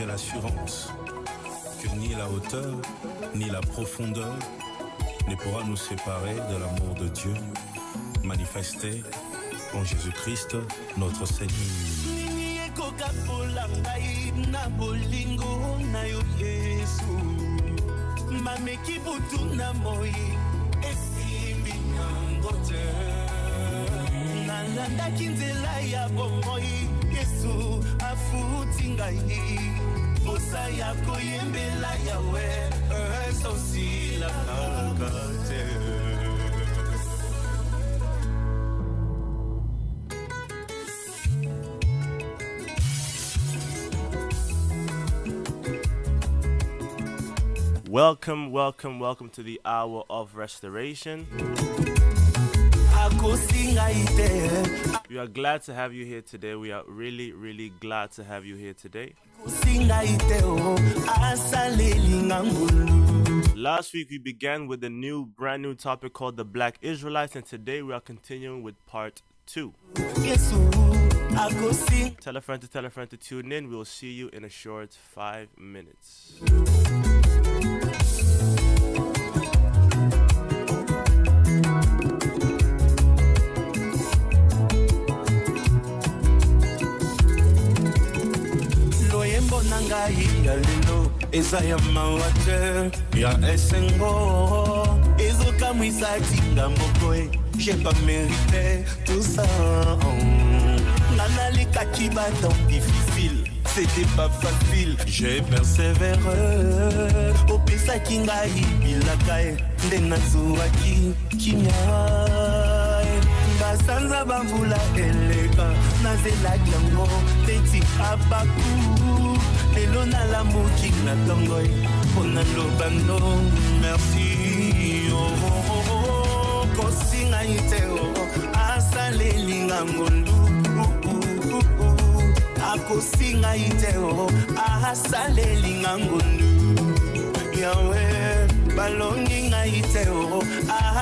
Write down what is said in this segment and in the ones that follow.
j'ai l'assurance que ni la hauteur, ni la profondeur ne pourra nous séparer de l'amour de Dieu manifesté en Jésus-Christ, notre Seigneur. Welcome to the Hour of Restoration. We are glad to have you here today. We are really glad to have you here today. Last week we began with a brand new topic called the Black Israelites, and today we are continuing with part 2. Tell a friend to tune in. We'll see you in a short 5 minutes. Ezaya mawate ya esengo ezoka mwisati ngamokoe j'ai pas mérité tout ça nanalika kibaton difficile c'était pas facile j'ai persévéré opesa kingai bilakae ndenazuaki kimya basanza bambula eleka nazela yango teti abaku lelo na lamuki na tongoi pona lobando merci kosinga iteo asaleli ngangondu akosinga iteo asaleli ngangondu yawe balongi ngaiteo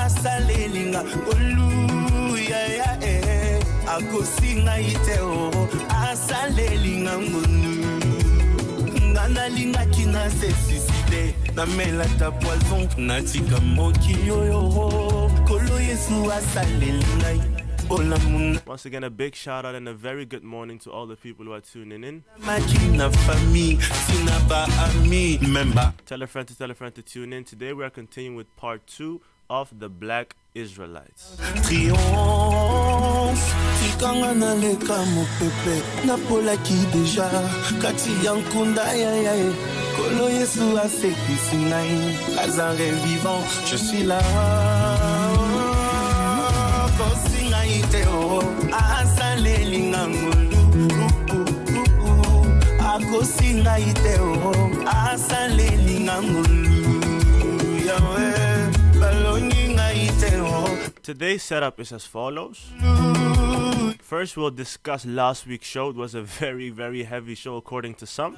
asaleli ngangolu ya akosinga iteo asaleli ngangondu Nanalinga kina se suicide na mela ta poison natika moki yoyo kolo Yesu asaleli ngai. Once again, a big shout out and a very good morning to all the people who are tuning in. Tell a friend to tune in. Today we are continuing with part 2 of the Black Israelites. Triomphe, tikanga na leka mopepe na pola ki deja kati yankunda ya kolo Yesu asekisi ngai Lazare vivant je suis là kosinga iteo asaleli ngangulu akosinga iteo asaleli ngangulu yawe balongi ngaiteo. Today's setup is as follows. First, we'll discuss last week's show. It was a very heavy show according to some.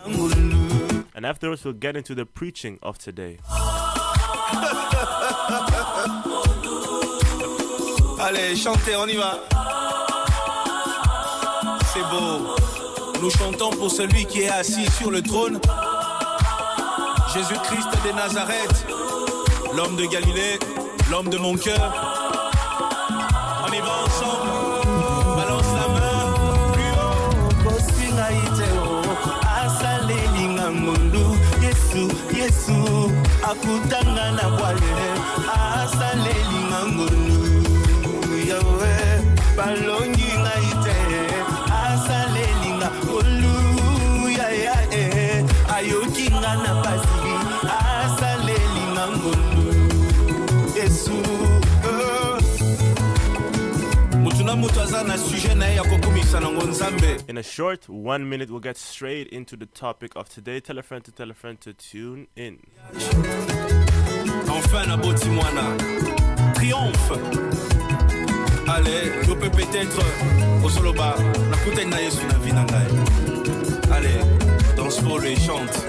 And afterwards, we'll get into the preaching of today. Allez, chantez, on y va. C'est beau. Nous chantons pour celui qui est assis sur le trône. Jésus-Christ de Nazareth, l'homme de Galilée, l'homme de mon cœur. On y va ensemble. Balance la main. Plus haut. Kosinga iteo asaleli ngangundu Yesu akutanga na bwale asaleli ngangundu yawe balongi ngaite asaleli ngangulu ya ayoki ngana pasi asaleli ngangundu Yesu. In a short 1 minute, we'll get straight into the topic of today. Tell a friend to tune in. Enfin, la beauté moana. Triomphe. Allez, je peux peut-être au solo bar. La coutelle na yesu na vinangai. Allez, danse pour et chante.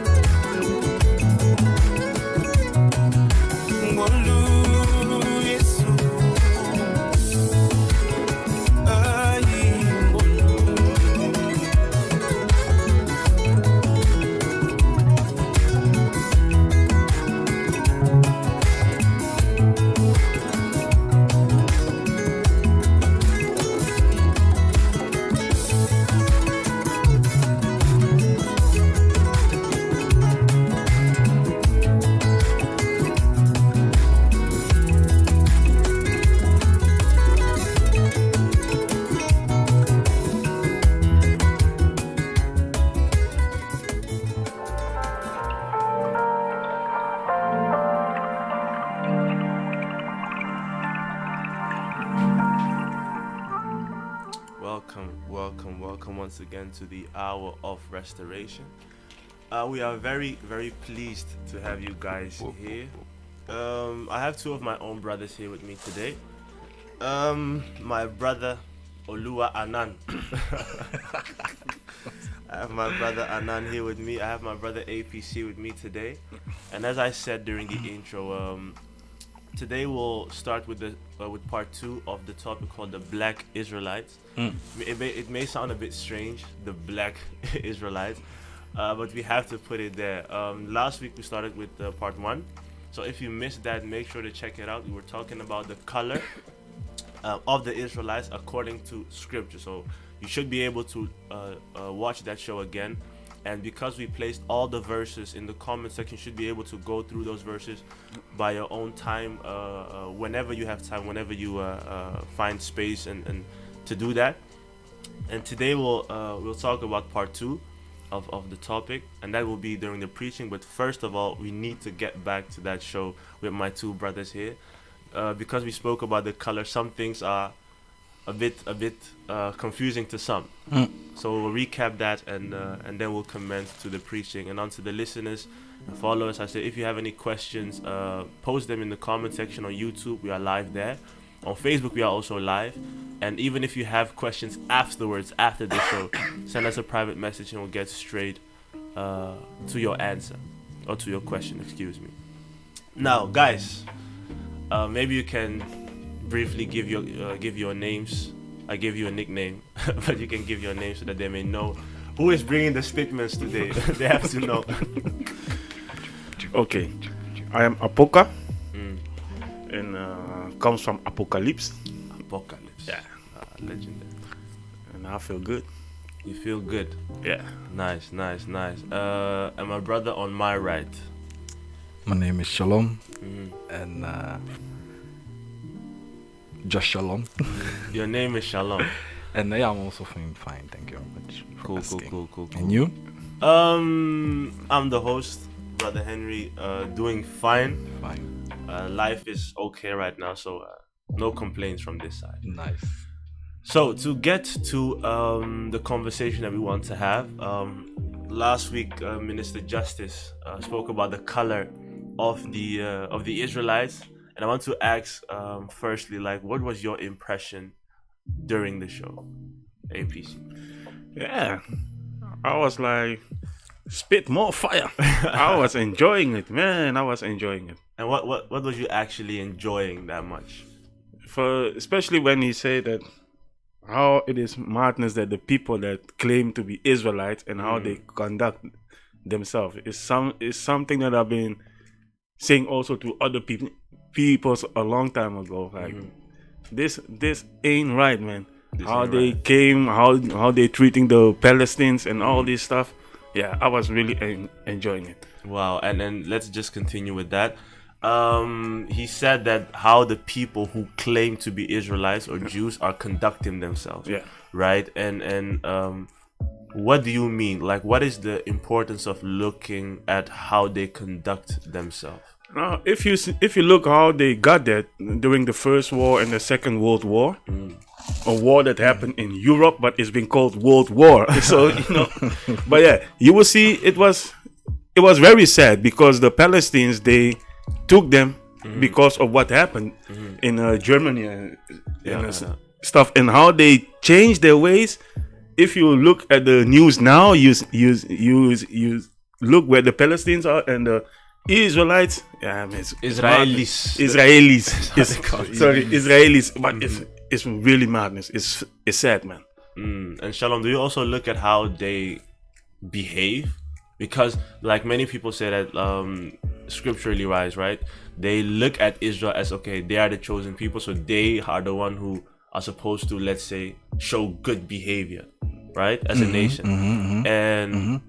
welcome once again to the Hour of Restoration. We are very, very pleased to have you guys here. I have two of my own brothers here with me today. My brother Olua Anan. I have my brother Anan here with me. I have my brother APC with me today. And as I said during the intro, today we'll start with with part 2 of the topic called the Black Israelites. It may sound a bit strange, the Black Israelites, but we have to put it there. Last week we started with part 1, so if you missed that, make sure to check it out. We were talking about the color of the Israelites according to Scripture, so you should be able to watch that show again. And because we placed all the verses in the comment section, you should be able to go through those verses by your own time, whenever you have time, whenever you find space and to do that. And today we'll talk about part 2 of the topic, and that will be during the preaching. But first of all, we need to get back to that show with my two brothers here, because we spoke about the color. Some things are a bit confusing to some. So we'll recap that and then we'll commence to the preaching. And on to the listeners and followers, I say if you have any questions, post them in the comment section on YouTube. We are live there. On Facebook we are also live. And even if you have questions afterwards, after the show, send us a private message and we'll get straight to your answer, or to your question, excuse me. Now guys, maybe you can briefly give your names. I gave you a nickname, but you can give your name so that they may know who is bringing the statements today. They have to know. Okay, I am Apoka, and comes from Apocalypse. Apocalypse. Yeah, legendary. And I feel good. You feel good. Yeah. Nice. And my brother on my right. My name is Shalom, and just Shalom. Your name is Shalom. And yeah, I'm also feeling fine. Thank you very much. Cool. And you? I'm the host, Brother Henry. Doing fine. Life is okay right now, so no complaints from this side. Nice. So to get to the conversation that we want to have, last week Minister Justice spoke about the color of the Israelites. And I want to ask, firstly, what was your impression during the show, APC? Yeah, I was like, spit more fire. I was enjoying it, man. I was enjoying it. And what was you actually enjoying that much? Especially when he said that how it is madness that the people that claim to be Israelites and how they conduct themselves is something that I've been saying also to other people a long time ago. Like this ain't right, man. How they came, how they treating the Palestinians and all this stuff. Yeah, I was really enjoying it. Wow. And then let's just continue with that. He said that how the people who claim to be Israelites or Jews are conducting themselves. Yeah. Right? And what do you mean? Like, what is the importance of looking at how they conduct themselves? Now, if you look how they got that during the First War and the Second World War, a war that happened in Europe, but it's been called World War. So but yeah, you will see it was very sad because the Palestinians, they took them because of what happened in Germany and stuff, and how they changed their ways. If you look at the news now, you look where the Palestinians are and the Israelites, Israelis. Israelis, but it's really madness. It's sad, man. And Shalom, do you also look at how they behave? Because like many people say that scripturally wise, right? They look at Israel as, okay, they are the chosen people, so they are the one who are supposed to, let's say, show good behavior, right? As a nation. And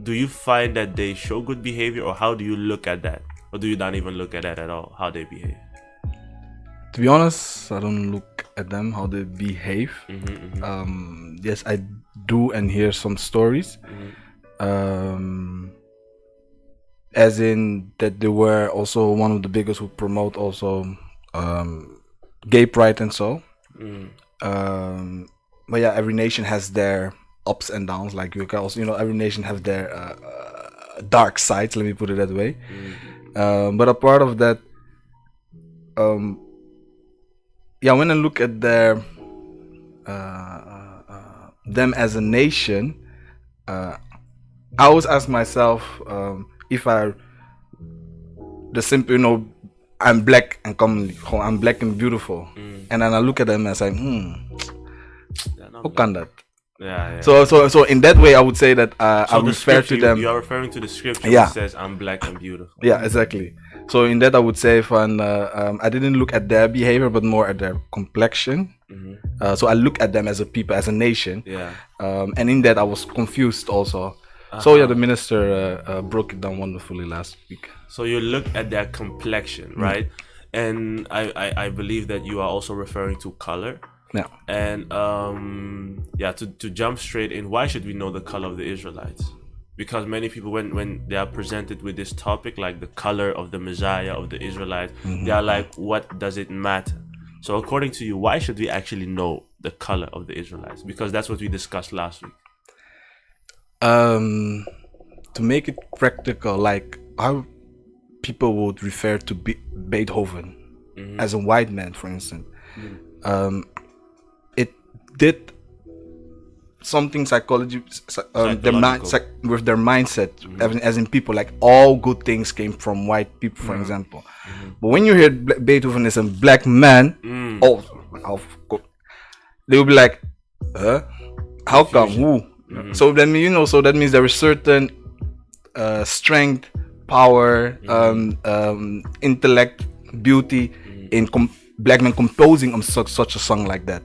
do you find that they show good behavior, or how do you look at that? Or do you not even look at that at all, how they behave? To be honest, I don't look at them, how they behave. Yes, I do and hear some stories. As in that they were also one of the biggest who promote also gay pride and so. but yeah, every nation has their ups and downs. Like you can also, every nation have their dark sides. Let me put it that way. But a part of that, when I look at their them as a nation, I always ask myself if the simple, I'm black and commonly, I'm black and beautiful, and then I look at them and say, how can that? Yeah. So in that way, I would say that I refer to them. You are referring to the scripture Yeah. that says, "I'm black and beautiful." Yeah, exactly. So in that, I would say, I didn't look at their behavior, but more at their complexion. So I look at them as a people, as a nation. Yeah. And in that, I was confused also. So yeah, the minister broke it down wonderfully last week. So you look at their complexion, right? And I believe that you are also referring to color. Yeah. And to jump straight in, why should we know the color of the Israelites? Because many people, when they are presented with this topic, like the color of the Messiah of the Israelites, they are like, what does it matter? So according to you, why should we actually know the color of the Israelites? Because that's what we discussed last week. To make it practical, like how people would refer to Beethoven as a white man, for instance. It did something psychology, with their mindset, as in people, like all good things came from white people, for example. But when you hear Beethoven is a black man, they will be like, how come? Who? So then so that means there is certain strength, power, intellect, beauty in black men composing on such a song like that.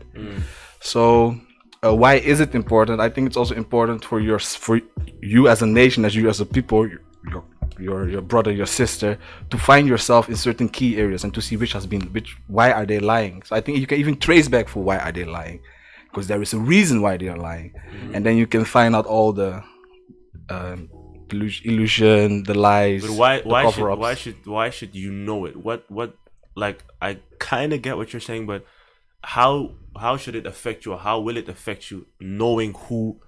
So why is it important? I think it's also important for you as a nation, as you as a people, your brother, your sister, to find yourself in certain key areas and to see why are they lying. So I think you can even trace back for why are they lying, because there is a reason why they are lying, and then you can find out all the illusion, the lies, but the cover-ups. why should you know it? What like, I kind of get what you're saying, but how should it affect you, or how will it affect you knowing who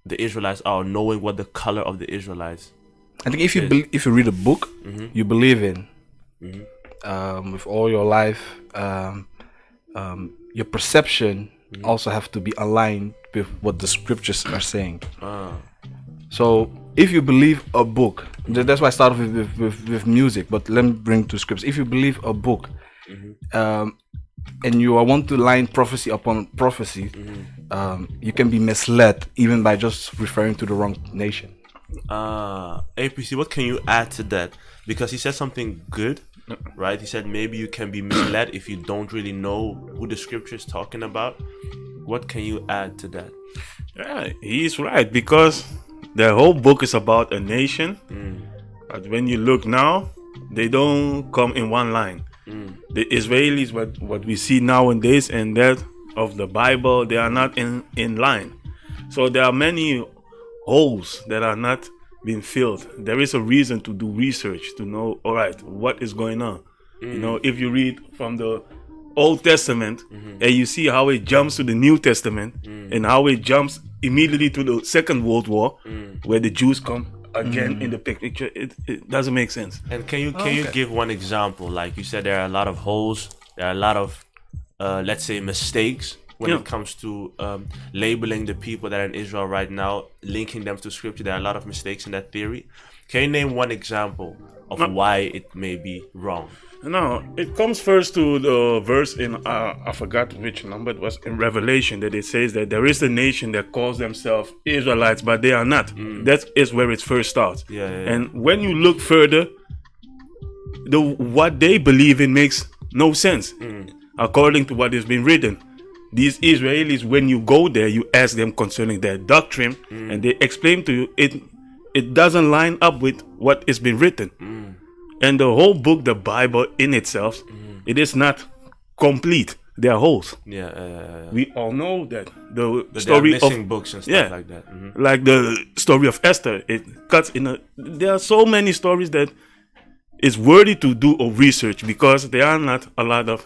the Israelites are, knowing what the color of the Israelites? I think if you read a book you believe in, with all your life, your perception also have to be aligned with what the scriptures are saying. So if you believe a book, that's why I started with music, but let me bring to scripts. If you believe a book, and you want to line prophecy upon prophecy, you can be misled even by just referring to the wrong nation. APC, what can you add to that? Because he said something good, right? He said maybe you can be misled if you don't really know who the scripture is talking about. What can you add to that? Yeah, he's right, because the whole book is about a nation. But when you look now, they don't come in one line. The Israelis, what we see nowadays, and that of the Bible, they are not in line. So there are many holes that are not being filled. There is a reason to do research to know, all right, what is going on. If you read from the Old Testament and you see how it jumps to the New Testament and how it jumps immediately to the Second World War, where the Jews come again in the picture, it doesn't make sense. And can you give one example? Like you said, there are a lot of holes, there are a lot of let's say mistakes when it comes to labeling the people that are in Israel right now, linking them to scripture. There are a lot of mistakes in that theory. Can you name one example of why it may be wrong? No, it comes first to the verse in I forgot which number it was, in Revelation, that it says that there is a nation that calls themselves Israelites, but they are not. That is where it first starts. And when you look further, what they believe in makes no sense according to what has been written. These Israelis, when you go there, you ask them concerning their doctrine, and they explain to you it doesn't line up with what has been written. And the whole book, the Bible in itself, it is not complete. There are holes. We all know that the story there are missing books and stuff like that. Like the story of Esther, it cuts in there are so many stories that is worthy to do a research, because there are not a lot of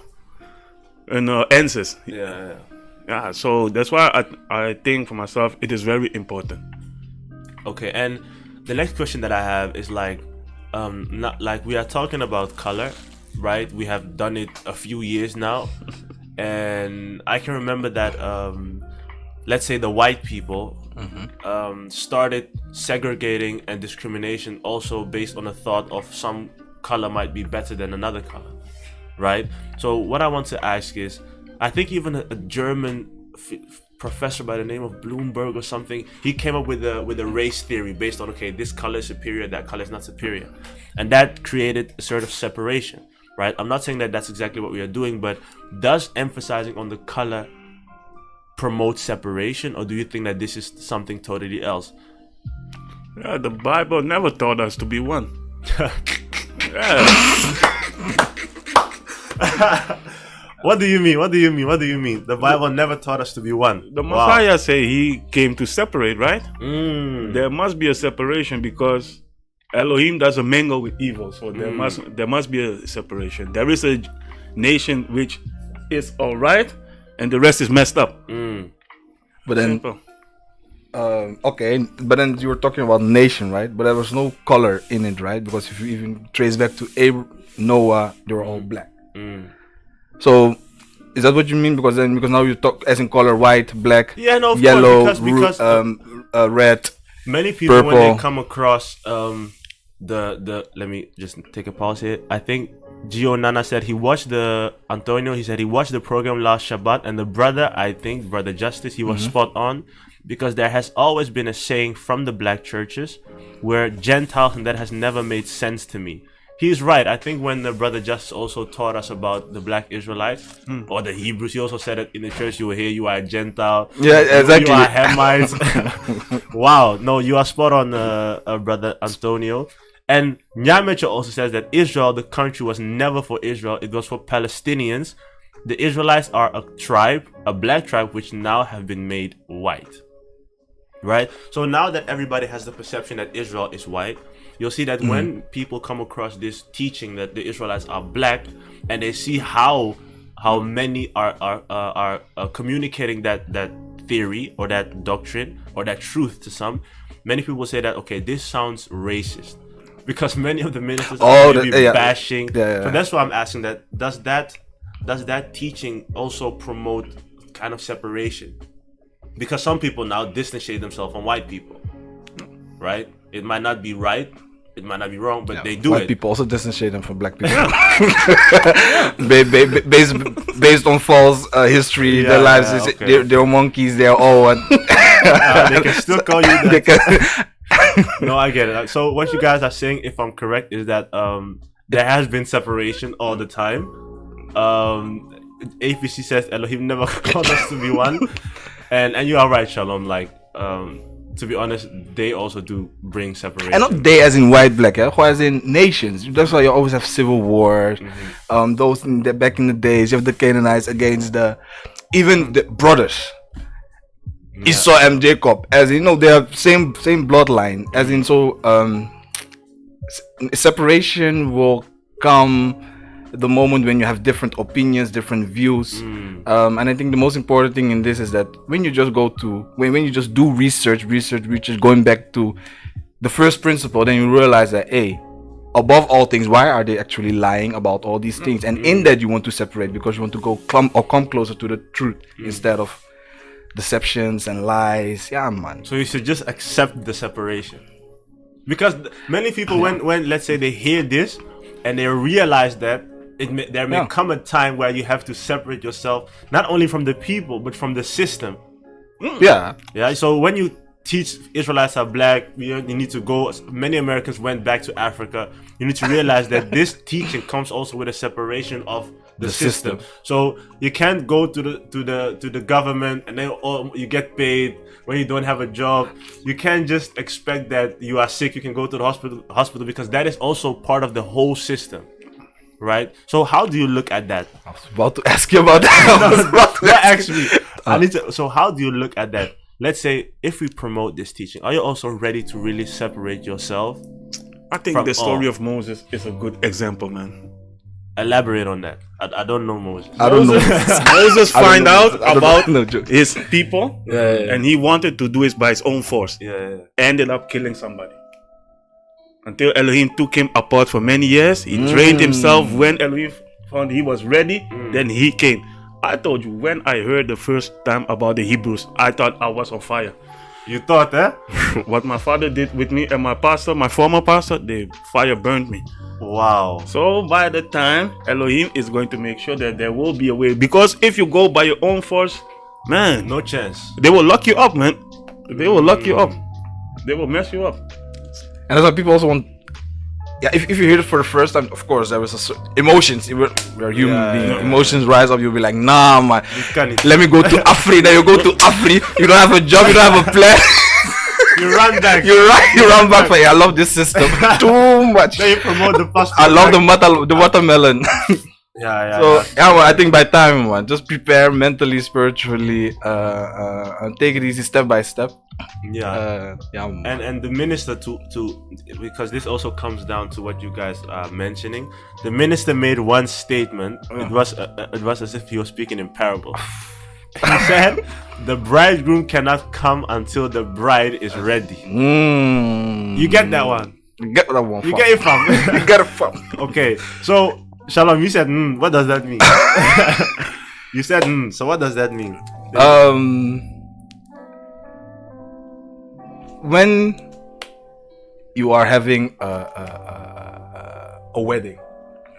answers. Yeah, so that's why I think for myself it is very important. Okay, and the next question that I have is like, not like we are talking about color, right? We have done it a few years now, and I can remember that, let's say the white people started segregating and discrimination also based on the thought of some color might be better than another color, right? So what I want to ask is, I think even a German professor by the name of Bloomberg or something, he came up with a race theory based on, okay, this color is superior, that color is not superior, and that created a sort of separation, right? I'm not saying that that's exactly what we are doing, but does emphasizing on the color promote separation, or do you think that this is something totally else? Yeah, the Bible never taught us to be one. Yeah. What do you mean? What do you mean? What do you mean? The Bible never taught us to be one. The Messiah say he came to separate, right? There must be a separation because Elohim doesn't mingle with evil, so there must be a separation. There is a nation which is all right, and the rest is messed up. But then, okay, but then you were talking about nation, right? But there was no color in it, right? Because if you even trace back to Noah, they were all black. So, is that what you mean? Because now you talk as in color, white, black, no, yellow, because red. Many people purple. when they come across the let me just take a pause here. I think Gio Nana said he watched he said he watched the program last Shabbat, and the brother, I think Brother Justice, he was spot on, because there has always been a saying from the black churches where Gentiles, and that has never made sense to me. He's right. I think when the Brother Justice also taught us about the black Israelites or the Hebrews, he also said it in the church, you were here, you are a Gentile. Yeah, exactly. You are Hamites. Wow. No, you are spot on, Brother Antonio. And Nyamecha also says that Israel, the country, was never for Israel. It was for Palestinians. The Israelites are a tribe, a black tribe, which now have been made white. Right? So now that everybody has the perception that Israel is white, you'll see that when people come across this teaching that the Israelites are black, and they see how many are communicating that theory or that doctrine or that truth to some, many people say that, okay, this sounds racist, because many of the ministers are bashing. So that's why I'm asking that. Does that teaching also promote kind of separation? Because some people now differentiate themselves from white people, right? It might not be right, it might not be wrong, but they do white it. People also differentiate them from black people. based on false history, their lives is they're monkeys. They're all. They can still call you that. No, I get it. So what you guys are saying, if I'm correct, is that there has been separation all the time. APC says Elohim never called us to be one, and you are right, Shalom. Like, to be honest, they also do bring separation. And not they as in white, black, or as in nations. That's why you always have civil wars. Those back in the days, you have the Canaanites against even the brothers. Esau and Jacob, as in, they are same bloodline. As in, so separation will come the moment when you have different opinions, different views. And I think the most important thing in this is that when you just when you just do research, going back to the first principle, then you realize that, hey, above all things, why are they actually lying about all these things? And in that you want to separate because you want to come closer to the truth instead of deceptions and lies. Yeah, man. So you should just accept the separation, because many people when let's say they hear this and they realize that there may come a time where you have to separate yourself not only from the people but from the system. Yeah. So when you teach Israelites are black, you need to go. Many Americans went back to Africa. You need to realize that this teaching comes also with a separation of the system. So you can't go to the government and then you get paid when you don't have a job. You can't just expect that you are sick, you can go to the hospital, because that is also part of the whole system, right? So how do you look at that? I was about to ask you about that. Actually, I need to. So how do you look at that? Let's say if we promote this teaching, are you also ready to really separate yourself? I think the story of Moses is a good example, man. Elaborate on that. I don't know Moses. I don't know. Moses I don't find know. out I don't about know. No joke. his people, Yeah. and he wanted to do it by his own force. Yeah. Ended up killing somebody. Until Elohim took him apart for many years. He trained himself. When Elohim found he was ready, then he came. I told you, when I heard the first time about the Hebrews, I thought I was on fire. You thought, eh? What my father did with me and my pastor, my former pastor, the fire burned me. Wow. So by the time Elohim is going to make sure that there will be a way, because if you go by your own force, man, No chance. they will lock you up, man. They will lock you up. They will mess you up. And that's why people also want. Yeah, if you hear it for the first time, of course there was emotions. We're human beings. Emotions rise up. You'll be like, nah, man. can't- Let me go to Afri. Then you go to Afri. You don't have a job. You don't have a plan. You run back. you run back. I love this system too much. Then you promote the pastor. I love the watermelon. Yeah. So man, I think by time, man, just prepare mentally, spiritually, and take it easy step by step. Yeah. Man. And the minister to because this also comes down to what you guys are mentioning. The minister made one statement. It was as if he was speaking in parable. He said, "The bridegroom cannot come until the bride is ready." You get that one? Get that one. You get it, fam? You get it from. Okay, so Shalom, you said, what does that mean? You said, so what does that mean? When you are having a wedding,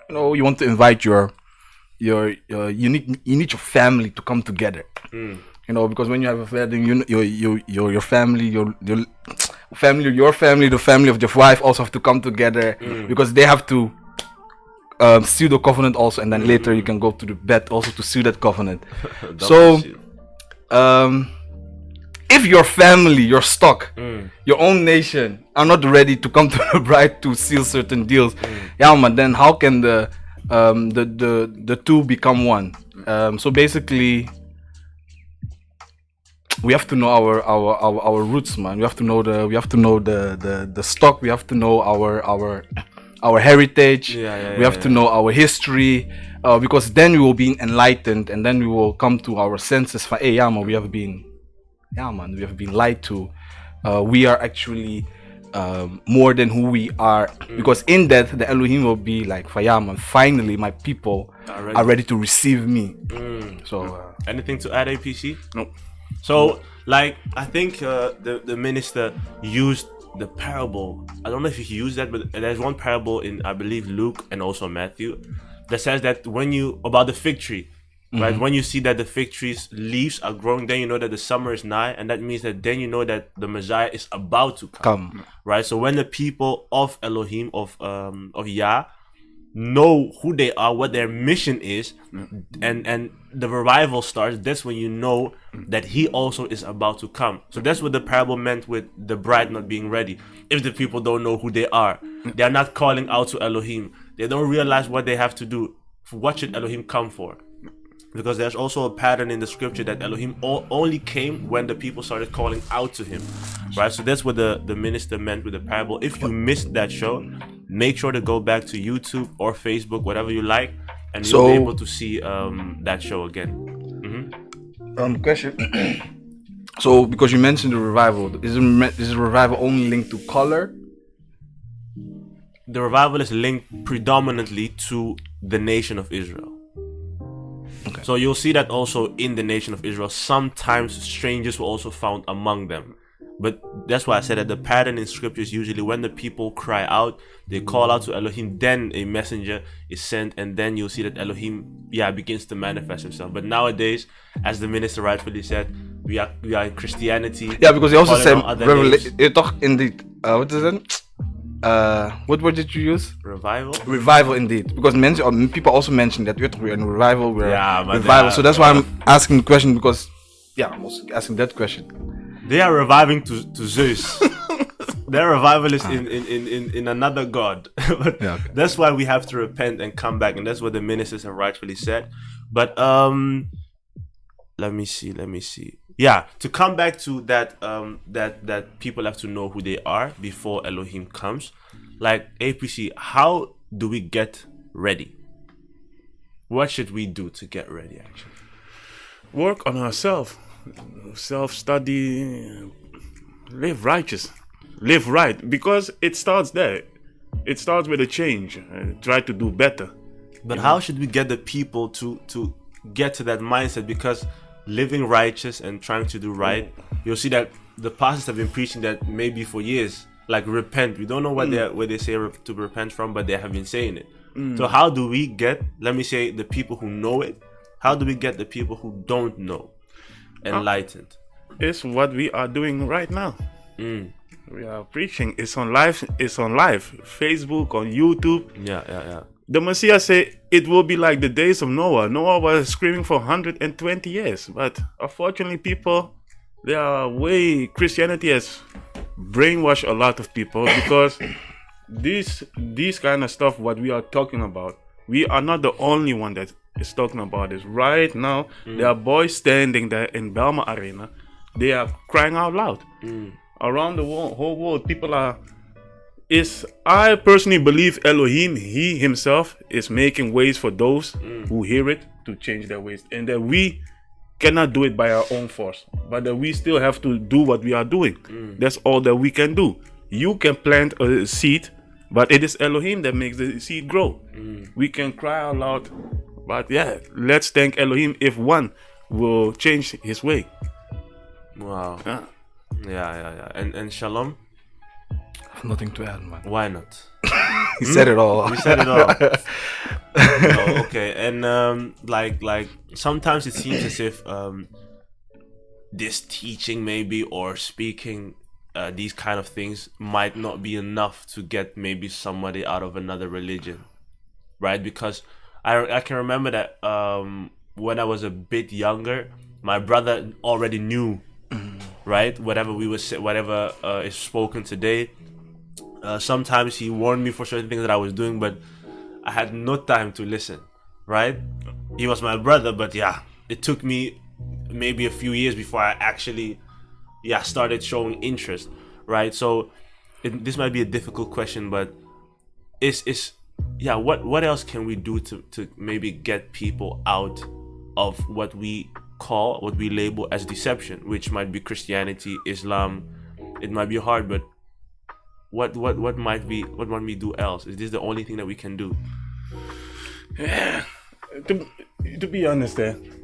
you want to invite your you need your family to come together. Because when you have a wedding, your family, the family of your wife also have to come together, because they have to seal the covenant also, and then later you can go to the bed also to seal that covenant. So if your family, your stock, your own nation are not ready to come to the bride to seal certain deals, man, then how can the two become one? So basically, we have to know our roots, man. We have to know the stock. We have to know our heritage. We have to know our history, because then we will be enlightened, and then we will come to our senses. For hey, man, we have been lied to. We are actually more than who we are, because in that the Elohim will be like, man, finally my people are ready to receive me. So anything to add, APC? No. So like I think the minister used the parable. I don't know if he used that, but there's one parable in, I believe, Luke and also Matthew, that says that about the fig tree, right? When you see that the fig tree's leaves are growing, then you know that the summer is nigh, and that means that then you know that the Messiah is about to come. Right? So when the people of Elohim, of Yah, know who they are, what their mission is, and the revival starts, that's when you know that he also is about to come. So that's what the parable meant with the bride not being ready. If the people don't know who they are, they are not calling out to Elohim, they don't realize what they have to do. What should Elohim come for? Because there's also a pattern in the scripture that Elohim only came when the people started calling out to him, right? So that's what the minister meant with the parable. If you missed that show, make sure to go back to YouTube or Facebook, whatever you like, and you'll be able to see that show again. Question. So because you mentioned the revival, is the revival only linked to color? The revival is linked predominantly to the nation of Israel. Okay. So you'll see that also in the nation of Israel, sometimes strangers were also found among them. But that's why I said that the pattern in scripture is usually when the people cry out, they call out to Elohim, then a messenger is sent, and then you'll see that Elohim begins to manifest himself. But nowadays, as the minister rightfully said, we are in Christianity. Yeah, because he also said revelation. Indeed. What is it? What word did you use? Revival. Revival, indeed. Because people also mentioned that we're in revival. We're revival. So that's why I'm asking the question, because I'm also asking that question. They are reviving to Zeus. Their revival is in another god. But that's why we have to repent and come back, and that's what the ministers have rightfully said. But let me see. Yeah, to come back to that, that people have to know who they are before Elohim comes. Like APC, how do we get ready? What should we do to get ready, actually? Work on ourselves, self-study, live righteous, live right, because it starts there. It starts with a change. Try to do better. But how should we get the people to get to that mindset? Because living righteous and trying to do right, you'll see that the pastors have been preaching that maybe for years, like repent. We don't know what where they say to repent from, but they have been saying it. So how do we get, let me say, the people who know it? How do we get the people who don't know enlightened? It's what we are doing right now. We are preaching. It's on live. It's on live. Facebook, on YouTube. Yeah. The Messiah said it will be like the days of Noah. Noah was screaming for 120 years. But unfortunately, people, they are Christianity has brainwashed a lot of people because these kind of stuff, what we are talking about, we are not the only one that is talking about this. Right now, there are boys standing there in Belma Arena. They are crying out loud. Around the whole world, people are... I personally believe Elohim, he himself, is making ways for those who hear it to change their ways. And that we cannot do it by our own force. But that we still have to do what we are doing. That's all that we can do. You can plant a seed, but it is Elohim that makes the seed grow. We can cry out loud. But yeah, let's thank Elohim if one will change his way. Wow. Yeah. And Shalom? Nothing to add, man. Why not? He said it all. You said it all. Okay. And like sometimes it seems as if this teaching maybe or speaking these kind of things might not be enough to get maybe somebody out of another religion, right? Because I can remember that when I was a bit younger, my brother already knew, right? Whatever is spoken today. Sometimes he warned me for certain things that I was doing, but I had no time to listen, right? He was my brother, but yeah, it took me maybe a few years before I actually, started showing interest, right? So this might be a difficult question, but what else can we do to maybe get people out of what we label as deception, which might be Christianity, Islam? It might be hard, but what might we do else? Is this the only thing that we can do? Yeah, to be honest,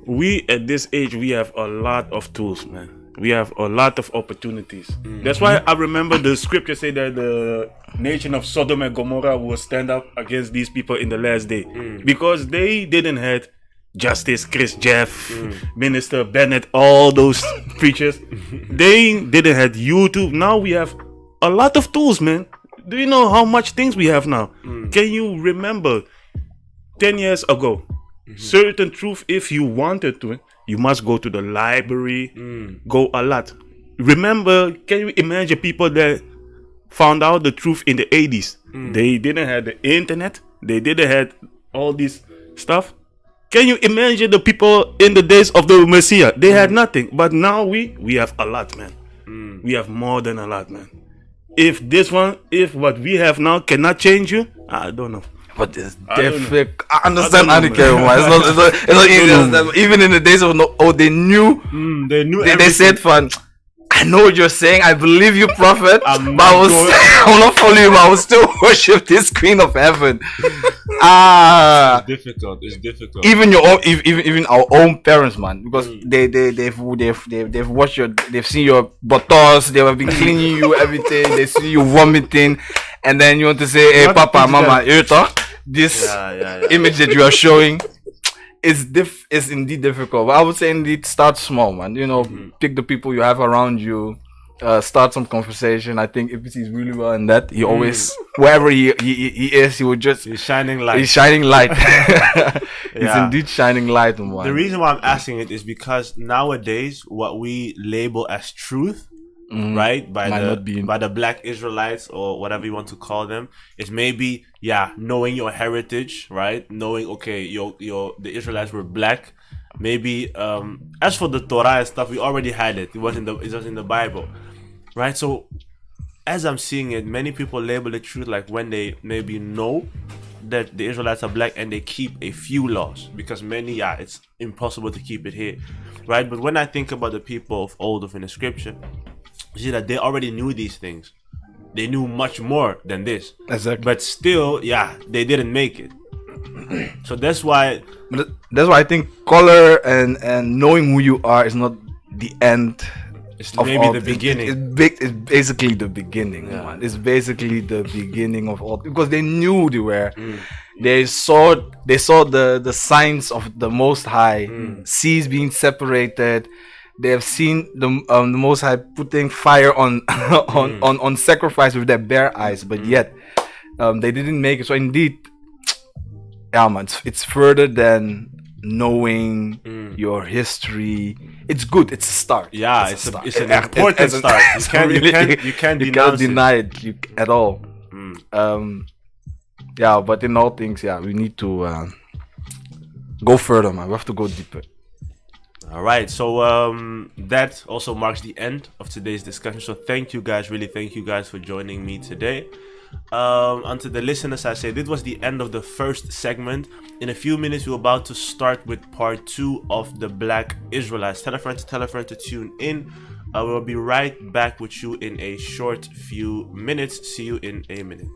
we at this age, we have a lot of tools, man. We have a lot of opportunities. That's why I remember the scripture say that the nation of Sodom and Gomorrah will stand up against these people in the last day, because they didn't have Justice, Chris Jeff, Minister Bennett, all those preachers. They didn't have YouTube. Now we have a lot of tools, man. Do you know how much things we have now? Can you remember 10 years ago? Certain truth, if you wanted to, you must go to the library, go a lot. Remember, can you imagine people that found out the truth in the 80s? They didn't have the internet. They didn't have all this stuff. Can you imagine the people in the days of the Messiah? They had nothing. But now we have a lot, man. We have more than a lot, man. If what we have now cannot change you, I don't know. But it's difficult. I understand Anakin. It's not easy. Even in the days of they knew. They said, "Fun, I know what you're saying. I believe you, prophet. I will not follow you. But I will still worship this Queen of Heaven." It's difficult. Even our own parents, man, because they've watched they've seen your buttocks. They have been cleaning you everything. They see you vomiting, and then you want to say, "Hey, Papa, Mama, this image that you are showing is indeed difficult." But I would say indeed start small, man. Pick the people you have around you. Start some conversation. I think if he's really well in that, he always wherever he is, he's shining light. He's shining light. He's indeed shining light on one. The reason why I'm asking it is because nowadays what we label as truth, right, by the Black Israelites or whatever you want to call them, is maybe knowing your heritage, right? Knowing the Israelites were black. Maybe as for the Torah and stuff, we already had it. It was in the Bible, right? So as I'm seeing it, many people label the truth like when they maybe know that the Israelites are black and they keep a few laws, because many, it's impossible to keep it here, right? But when I think about the people of old in the scripture, you see that they already knew these things. They knew much more than this. Exactly. But still, they didn't make it. So that's why I think color and knowing who you are is not the end. It's maybe the beginning. It's basically the beginning, man. It's basically the beginning of all, because they knew they were. They saw the signs of the Most High, seas being separated. They have seen the Most High putting fire on on sacrifice with their bare eyes, but yet they didn't make it. So indeed, man, it's further than knowing your history. It's good. It's a start. Yeah, it's an important start. You can't deny it at all. But in all things, we need to go further, man. We have to go deeper. All right, so that also marks the end of today's discussion. So thank you guys for joining me today. Unto the listeners, I say this was the end of the first segment. In a few minutes, we're about to start with part 2 of the Black Israelites. Tell a friend to tune in. We'll be right back with you in a short few minutes. See you in a minute.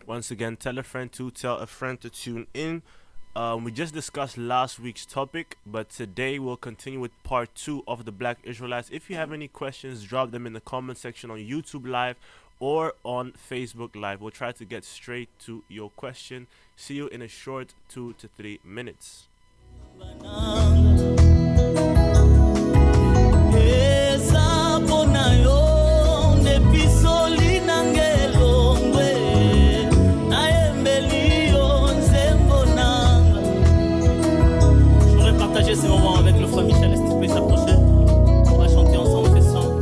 Once again, tell a friend to tune in. We just discussed last week's topic, but today we'll continue with part 2 of the Black Israelites. If you have any questions, drop them in the comment section on YouTube Live or on Facebook Live. We'll try to get straight to your question. See you in a short 2 to 3 minutes. Ces moments avec le frère Michel, est-ce qu'il peut s'approcher? On va chanter ensemble ces sons.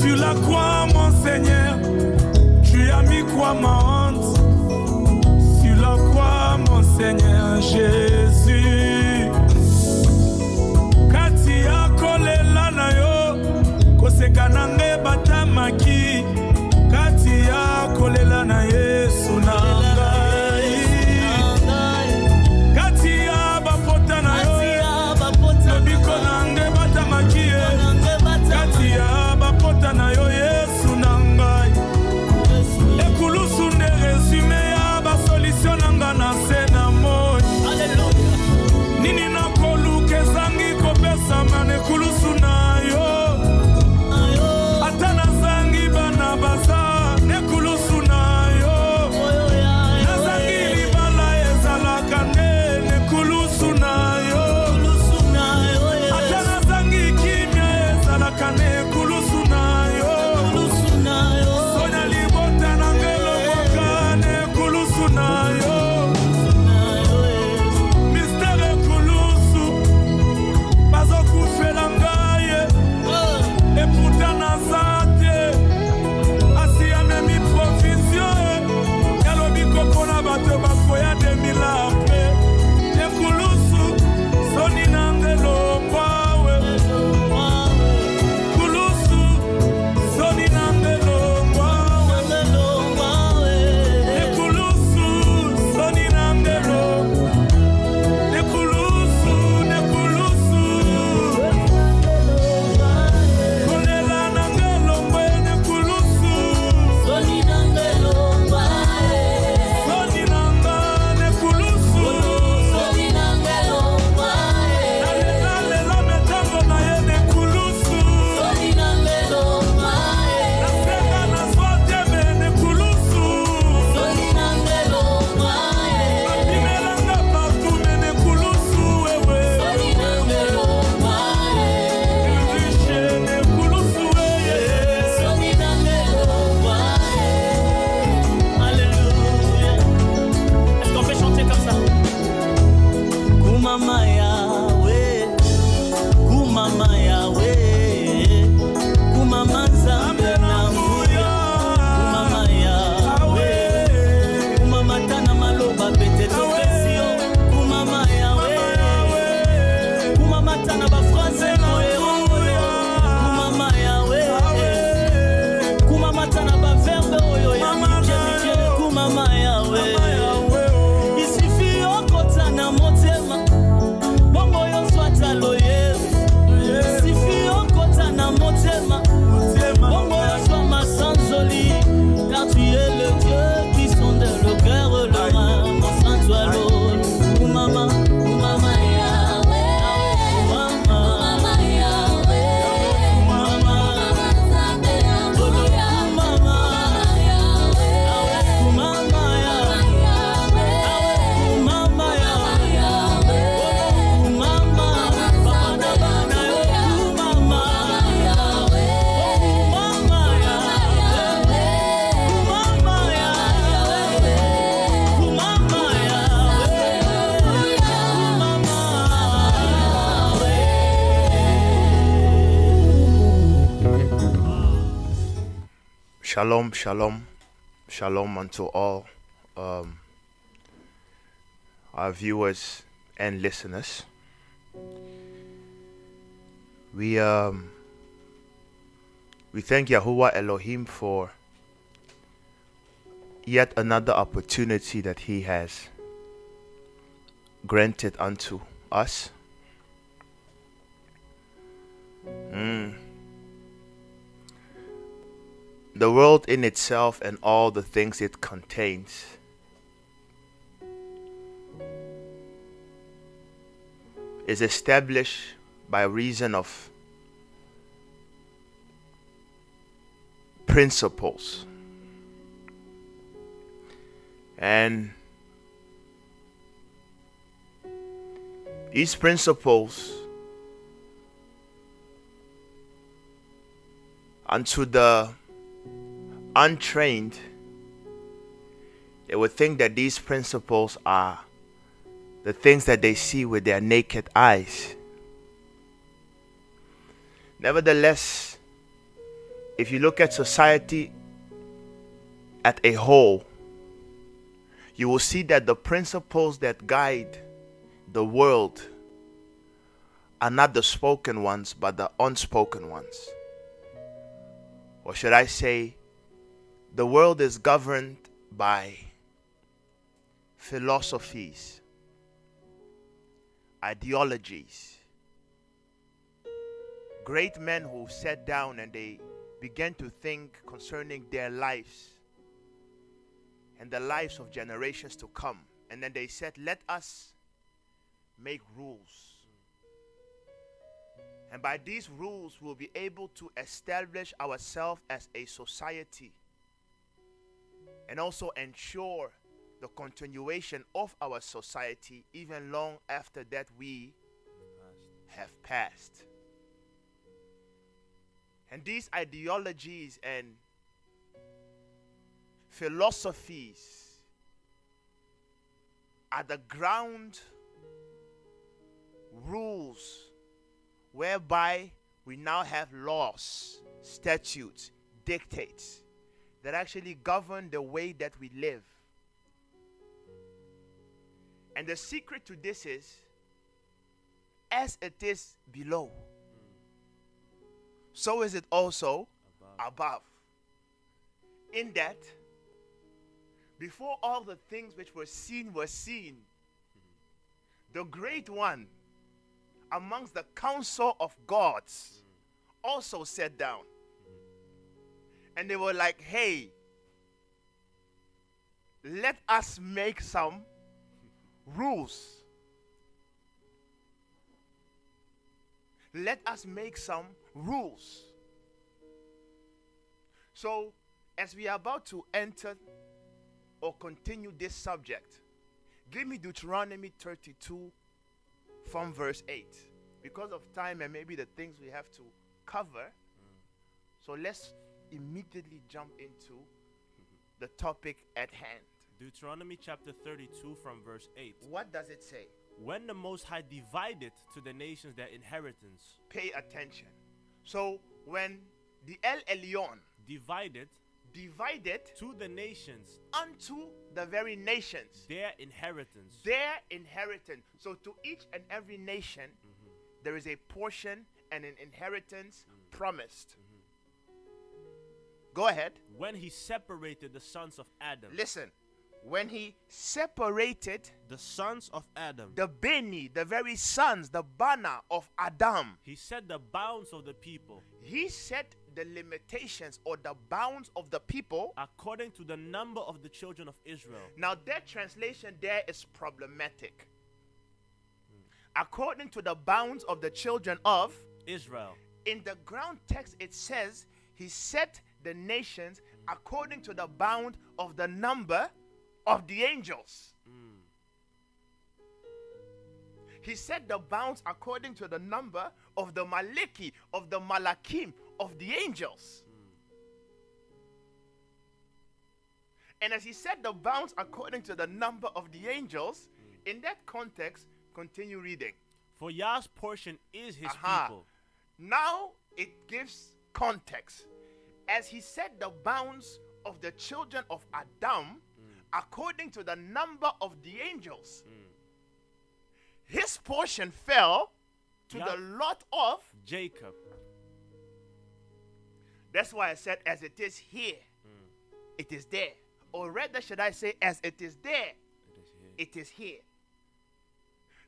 Sur la croix, mon Seigneur, tu as mis quoi ma honte? Sur la croix, mon Seigneur Jésus. Kati ya kolela na yo, koseka nange batamaki. Kati ya kolela na Yesu na ngai. Kati ya bapota na yo, lobiko nange batamaki. Kati ya bapota na yo Yesu na ngai. Ekulusu ne resume ya basolution nanga na se na moi. Nini na koluke zangi kopesa mane kulusu na yo. Atana zangi bana baza ne kulusu na yo. Na zangi libala ezala kane ne kulusu na yo. Atana zangi kimya ezala kane kulusu na yo. Sonya libota na ngelo wakane kulusu na yo. Mystère kulusu bazo kufela ngaye. Et pourtant nazate Asia memi provision. Yalobi kopona bato bakoya 2000 après. Ekulusu soni nangelo kwawe. Kulusu soni nangelo kwawe. Ekulusu soni nangelo. Ekulusu nekulusu. Kolela nangelo mwene kulusu. Soni nanga nekulusu. Nalela metango na ye nekulusu. Nasenga na swateme nekulusu. Bapimelanga partume nekulusu wewe. Riche nekulusu weye. Alléluia. Est-ce qu'on fait chanter comme ça? Kumama Yahweh, Kumama Yahweh, Kumama Nzambe na Nguya, Kumama Yahweh, Kumama Tana Maloba Bete Topesio, Kumama Yahweh, Kumama Tana Ba France Koero, Kumama Yahweh, Kumama Tana Ba Verbe Oyo ya Mikel, Kumama Yahweh. Il suffit okota na motema, bongo yo swata loye. Il suffit okota na motema, bongo yo soit ma sanzoli. Car tu es le Dieu qui sonde le cœur, le rein, mon saint toileau. Kumama, Kumama Yahweh, Kumama Yahweh, Kumama Shalom, shalom, shalom unto all our viewers and listeners. We thank Yahuwah Elohim for yet another opportunity that He has granted unto us. The world in itself and all the things it contains is established by reason of principles. And these principles, unto the untrained, they would think that these principles are the things that they see with their naked eyes. Nevertheless, if you look at society at a whole, you will see that the principles that guide the world are not the spoken ones, but the unspoken ones. Or should I say, the world is governed by philosophies, ideologies. Great men who sat down and they began to think concerning their lives and the lives of generations to come. And then they said, let us make rules. And by these rules, we'll be able to establish ourselves as a society and also ensure the continuation of our society even long after that we have passed. And these ideologies and philosophies are the ground rules whereby we now have laws, statutes, dictates that actually govern the way that we live. And the secret to this is, as it is below, so is it also above. In that, before all the things which were seen, the great one amongst the council of gods also sat down. And they were like, hey, let us make some rules. Let us make some rules. So, as we are about to enter or continue this subject, give me Deuteronomy 32 from verse 8. Because of time and maybe the things we have to cover, so let's immediately jump into the topic at hand. Deuteronomy chapter 32 from verse 8. What does it say? When the Most High divided to the nations their inheritance. Pay attention. So when the El Elyon divided to the nations unto the very nations their inheritance. So to each and every nation there is a portion and an inheritance promised. Go ahead. When he separated the sons of Adam. Listen. When he separated the sons of Adam, the Beni, the very sons, the Bana of Adam, he set the bounds of the people. He set the limitations or the bounds of the people according to the number of the children of Israel. Now that translation there is problematic. According to the bounds of the children of Israel. In the ground text it says he set the nations according to the bound of the number of the angels. He set the bounds according to the number of the Maliki, of the Malakim, of the angels. And as he set the bounds according to the number of the angels, in that context, continue reading. For Yah's portion is his people. Now it gives context. As he set the bounds of the children of Adam according to the number of the angels, his portion fell to the lot of Jacob. That's why I said, as it is here, it is there. Or rather, should I say, as it is there, it is here.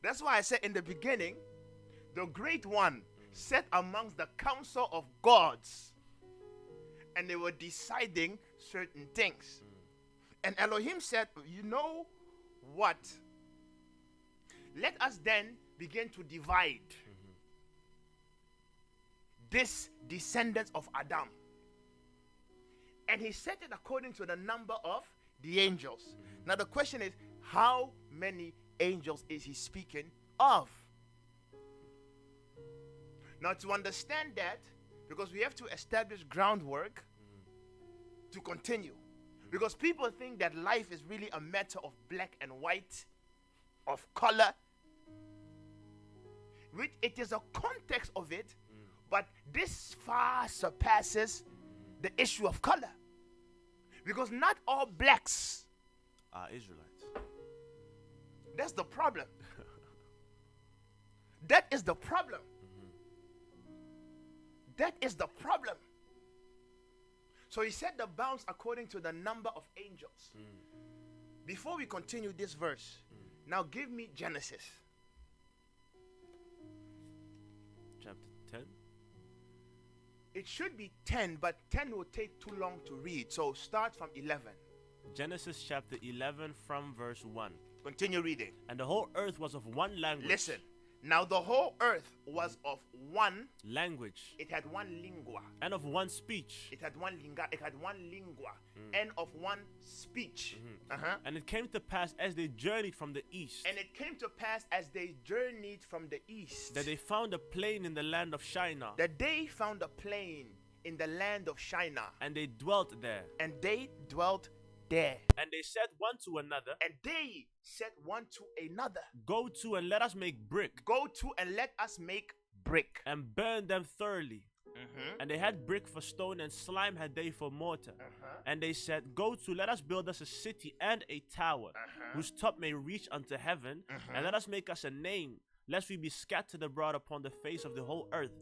That's why I said in the beginning, the great one sat amongst the council of gods, and they were deciding certain things. And Elohim said, you know what? Let us then begin to divide this descendants of Adam. And he set it according to the number of the angels. Now the question is, how many angels is he speaking of? Now to understand that, because we have to establish groundwork to continue. Because people think that life is really a matter of black and white, of color. Which it is a context of it, but this far surpasses the issue of color. Because not all blacks, Israelites. that's the problem. That is the problem. That is the problem. So he set the bounds according to the number of angels. Before we continue this verse, now give me Genesis. Chapter 10. It should be 10, but 10 will take too long to read. So start from 11. Genesis chapter 11 from verse 1. Continue reading. And the whole earth was of one language. Listen. Now the whole earth was of one language. It had one lingua. And of one speech. It had one lingua. It had one lingua. And of one speech. And it came to pass as they journeyed from the east. And it came to pass as they journeyed from the east. That they found a plain in the land of Shinar. That they found a plain in the land of Shinar. And they dwelt there. And they dwelt there. And they said one to another. And they said one to another. Go to and let us make brick. Go to and let us make brick. And burn them thoroughly. And they had brick for stone, and slime had they for mortar. And they said, go to, let us build us a city and a tower, whose top may reach unto heaven, and let us make us a name, lest we be scattered abroad upon the face of the whole earth.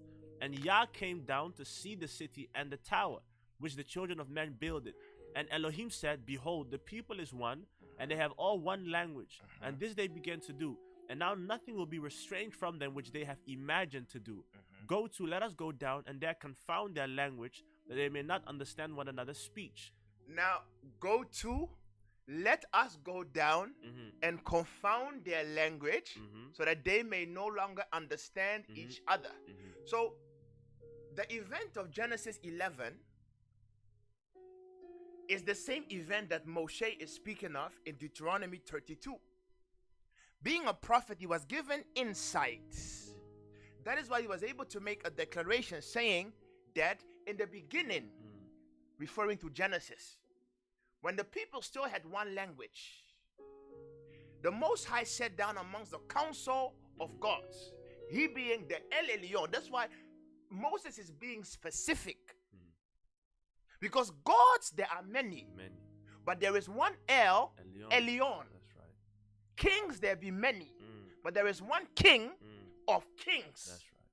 And Yah came down to see the city and the tower, which the children of men builded. And Elohim said, behold, the people is one, and they have all one language. And this they began to do. And now nothing will be restrained from them which they have imagined to do. Go to, let us go down, and there confound their language, that they may not understand one another's speech. Now, go to, let us go down and confound their language, so that they may no longer understand each other. So, the event of Genesis 11 is the same event that Moshe is speaking of in Deuteronomy 32. Being a prophet, he was given insights. That is why he was able to make a declaration saying that in the beginning, referring to Genesis, when the people still had one language, the Most High sat down amongst the council of gods, he being the El Elyon. That's why Moses is being specific. Because gods, there are many. But there is one El Elyon. That's right. Kings, there be many. But there is one king of kings. That's right.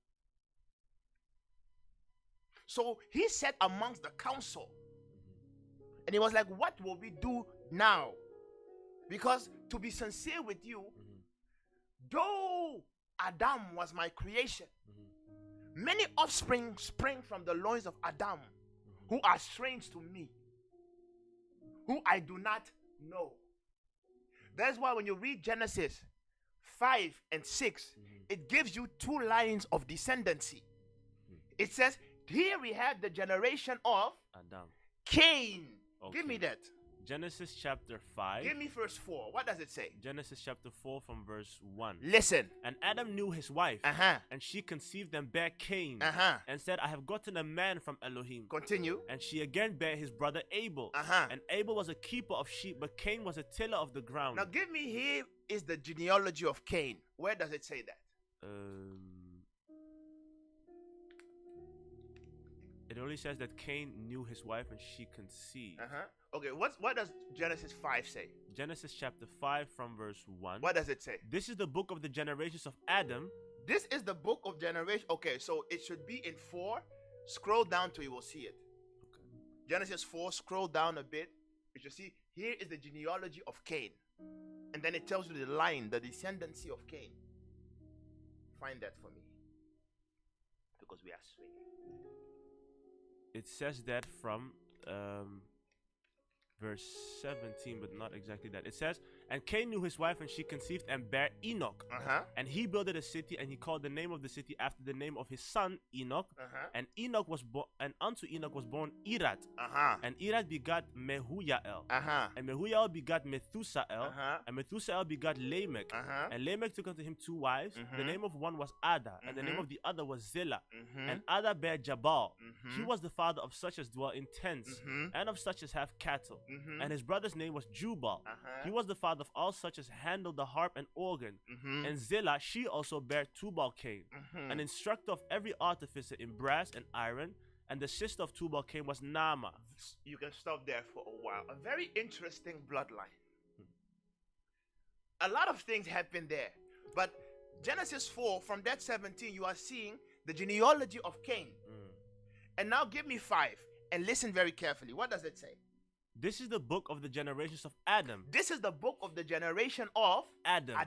So he sat amongst the council. And he was like, what will we do now? Because to be sincere with you, though Adam was my creation, many offspring spring from the loins of Adam, who are strange to me, who I do not know. That's why when you read Genesis 5 and 6, it gives you two lines of descendancy. It says, here we have the generation of Adam. Cain. Okay. Give me that. Genesis chapter 5. Give me verse 4. What does it say? Genesis chapter 4 from verse 1. Listen. And Adam knew his wife, and she conceived and bare Cain, and said, I have gotten a man from Elohim. Continue. And she again bare his brother Abel. And Abel was a keeper of sheep, but Cain was a tiller of the ground. Now give me, here is the genealogy of Cain. Where does it say that? It only says that Cain knew his wife and she conceived. Okay, what does Genesis 5 say? Genesis chapter 5 from verse 1. What does it say? This is the book of the generations of Adam. This is the book of generation. Okay, so it should be in 4. Scroll down till you will see it. Okay. Genesis 4, scroll down a bit. You should see, here is the genealogy of Cain. And then it tells you the line, the descendancy of Cain. Find that for me. Because we are swinging. It says that from verse 17, but not exactly that. It says, and Cain knew his wife, and she conceived and bare Enoch. And he builded a city, and he called the name of the city after the name of his son Enoch. And Enoch was born, and unto Enoch was born Irad. And Irad begat Mehujael. And Mehujael begat Methusael. And Methusael begat Lamech. And Lamech took unto him 2 wives. The name of one was Ada, and the name of the other was Zillah. And Ada bare Jabal. He was the father of such as dwell in tents, and of such as have cattle. And his brother's name was Jubal. He was the father of all such as handle the harp and organ. And Zillah, she also bare Tubal Cain, an instructor of every artificer in brass and iron, And the sister of Tubal-Cain was Naamah. You can stop there for a while. A very interesting bloodline. A lot of things happen there. But Genesis 4, from that 17, you are seeing the genealogy of Cain. And now give me 5 and listen very carefully. What does it say? This is the book of the generations of Adam. This is the book of the generation of Adam.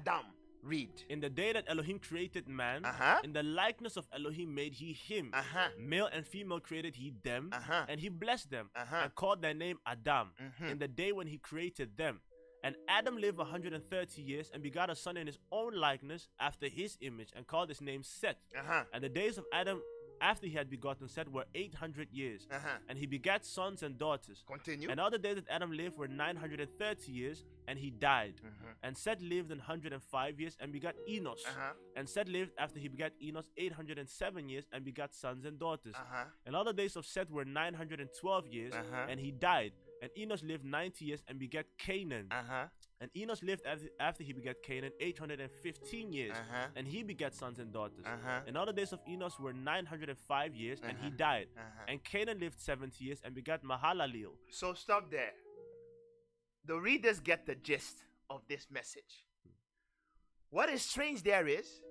Read. In the day that Elohim created man, in the likeness of Elohim made he him. Male and female created he them, and he blessed them, and called their name Adam, in the day when he created them. And Adam lived 130 years, and begot a son in his own likeness, after his image, and called his name Seth. And the days of Adam after he had begotten Seth were 800 years, and he begat sons and daughters. Continue. And all the days that Adam lived were 930 years, and he died. And Seth lived 105 years, and begat Enos. And Seth lived after he begat Enos 807 years, and begat sons and daughters. And all the days of Seth were 912 years, and he died. And Enos lived 90 years, and begat Canaan. And Enos lived after he begat Canaan 815 years, and he begat sons and daughters. And all the days of Enos were 905 years, and he died. And Canaan lived 70 years, and begat Mahalaleel. So stop there. The readers get the gist of this message. What is strange there is,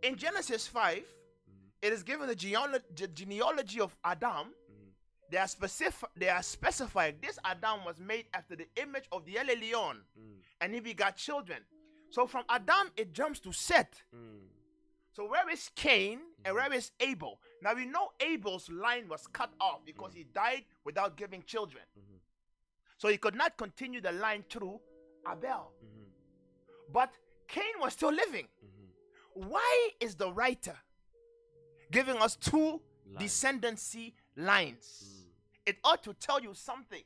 in Genesis 5, it is given the genealogy of Adam. They are specified. This Adam was made after the image of the El Elyon, and he begot children. So from Adam, it jumps to Seth. So where is Cain and where is Abel? Now we know Abel's line was cut off because he died without giving children. So he could not continue the line through Abel. But Cain was still living. Why is the writer giving us two descendancy lines? It ought to tell you something,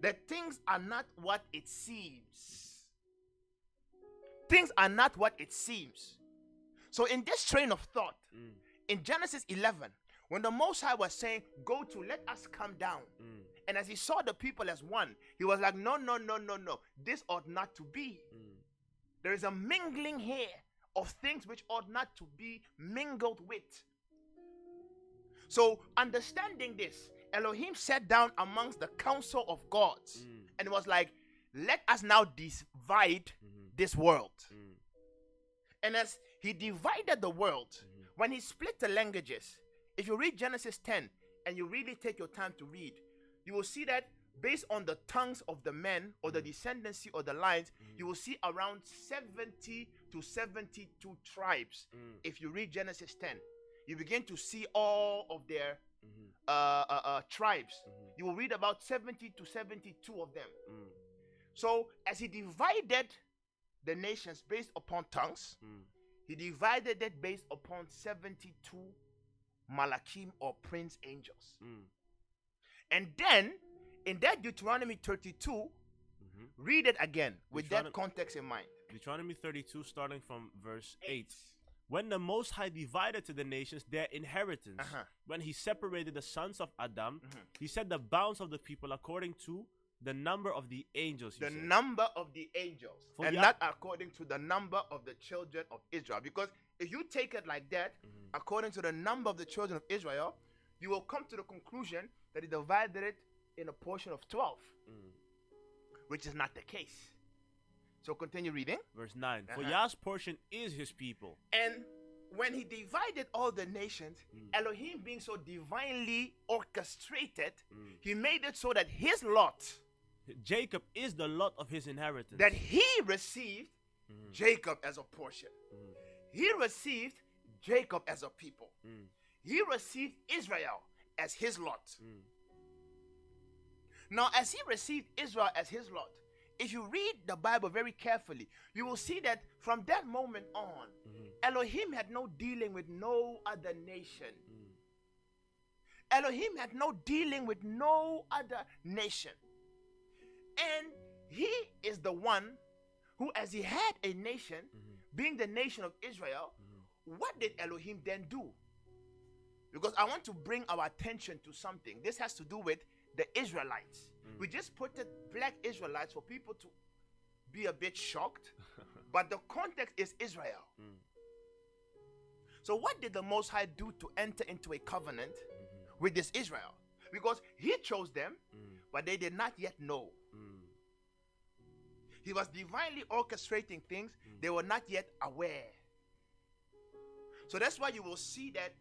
that things are not what it seems. Things are not what it seems. So in this train of thought, in Genesis 11, when the Most High was saying, go to, let us come down. And as he saw the people as one, he was like, no, no, no, no, no. This ought not to be. There is a mingling here of things which ought not to be mingled with. So understanding this, Elohim sat down amongst the council of gods and was like, let us now divide this world. And as he divided the world, when he split the languages, if you read Genesis 10 and you really take your time to read, you will see that based on the tongues of the men or the descendancy or the lines, you will see around 70 to 72 tribes. If you read Genesis 10, you begin to see all of their tribes. You will read about 70 to 72 of them. So as he divided the nations based upon tongues, he divided it based upon 72 Malachim or prince angels. And then in that Deuteronomy 32, read it again with that context in mind. Deuteronomy 32 starting from verse 8. When the Most High divided to the nations their inheritance, when he separated the sons of Adam, he set the bounds of the people according to the number of the angels. The number of the angels. And not according to the number of the children of Israel. Because if you take it like that, according to the number of the children of Israel, you will come to the conclusion that he divided it in a portion of 12. Which is not the case. So continue reading. Verse 9. For Yah's portion is his people. And when he divided all the nations, Elohim being so divinely orchestrated, he made it so that his lot, Jacob is the lot of his inheritance. that he received Jacob as a portion. He received Jacob as a people. He received Israel as his lot. Now, as he received Israel as his lot, if you read the Bible very carefully, you will see that from that moment on, Elohim had no dealing with no other nation. Elohim had no dealing with no other nation. And he is the one who, as he had a nation, being the nation of Israel, what did Elohim then do? Because I want to bring our attention to something. This has to do with the Israelites. We just put the black Israelites for people to be a bit shocked. But the context is Israel. So what did the Most High do to enter into a covenant with this Israel, because he chose them, but they did not yet know. He was divinely orchestrating things they were not yet aware. So that's why you will see that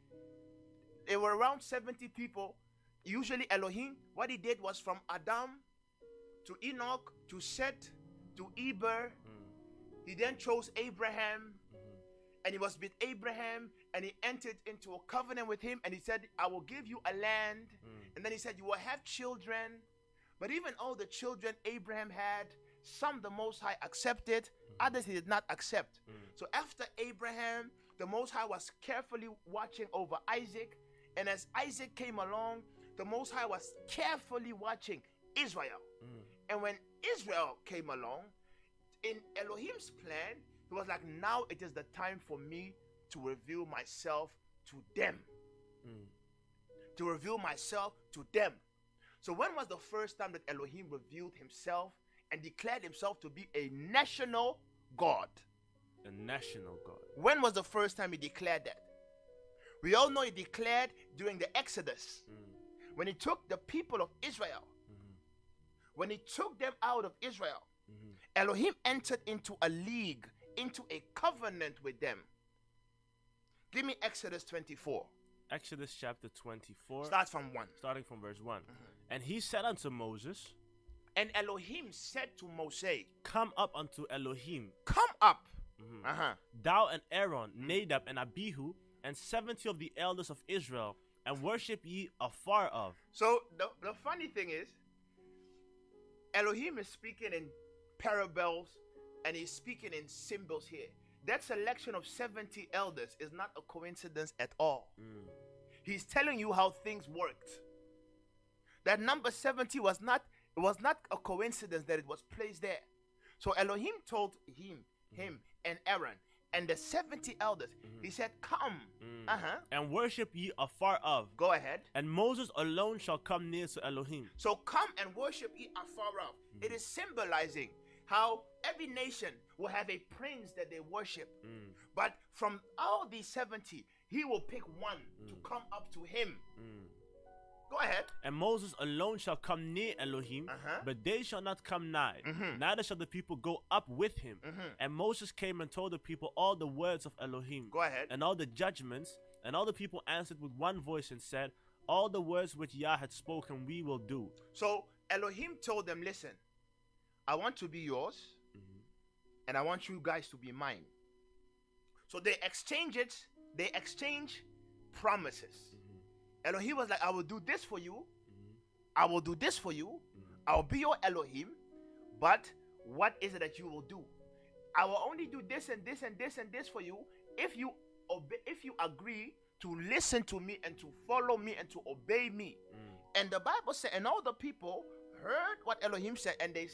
there were around 70 people. Usually Elohim, what he did was from Adam to Enoch to Seth to Eber. He then chose Abraham, and he was with Abraham, and he entered into a covenant with him, and he said, I will give you a land. And then he said, you will have children. But even all the children Abraham had, some the Most High accepted, others he did not accept. So after Abraham, the Most High was carefully watching over Isaac, and as Isaac came along, the Most High was carefully watching Israel. And when Israel came along, in Elohim's plan, he was like, now it is the time for me to reveal myself to them. To reveal myself to them. So when was the first time that Elohim revealed himself and declared himself to be a national God? A national God. When was the first time he declared that? We all know he declared during the Exodus. When he took the people of Israel, when he took them out of Israel, Elohim entered into a league, into a covenant with them. Give me Exodus 24. Exodus chapter 24. Start from 1. Starting from verse 1. And he said unto Moses, and Elohim said to Moses, come up unto Elohim, come up, thou and Aaron, Nadab and Abihu, and 70 of the elders of Israel, and worship ye afar off. So the funny thing is, Elohim is speaking in parables, and he's speaking in symbols here. That selection of 70 elders is not a coincidence at all. He's telling you how things worked. That number 70 was not a coincidence that it was placed there. So Elohim told him and Aaron and the 70 elders, he said, come, and worship ye afar off. Go ahead. And Moses alone shall come near to Elohim. So come and worship ye afar off. It is symbolizing how every nation will have a prince that they worship. But from all these 70, he will pick one to come up to him. Go ahead. And Moses alone shall come near Elohim, but they shall not come nigh. Neither shall the people go up with him. And Moses came and told the people all the words of Elohim. Go ahead. And all the judgments. And all the people answered with one voice and said, all the words which Yah had spoken we will do. So Elohim told them, listen, I want to be yours, and I want you guys to be mine. So they exchange it. They exchange promises. Elohim was like, I will do this for you. I will do this for you. I will be your Elohim. But what is it that you will do? I will only do this and this and this and this for you if you obey, if you agree to listen to me and to follow me and to obey me. And the Bible said, and all the people heard what Elohim said, and they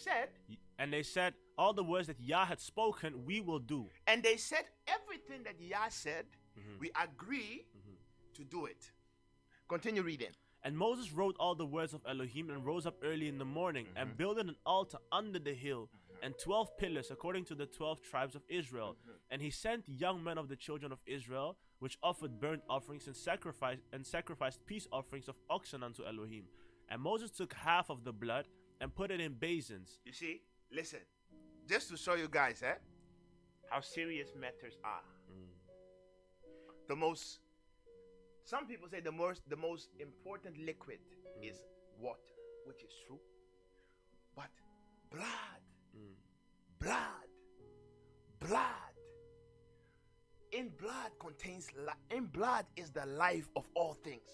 said, all the words that Yah had spoken we will do. And they said, everything that Yah said, we agree to do it. Continue reading. And Moses wrote all the words of Elohim and rose up early in the morning and built an altar under the hill and 12 pillars according to the 12 tribes of Israel. And he sent young men of the children of Israel, which offered burnt offerings and sacrificed peace offerings of oxen unto Elohim. And Moses took half of the blood and put it in basins. You see, listen, just to show you guys how serious matters are. Some people say the most important liquid is water, which is true. But blood, in blood is the life of all things.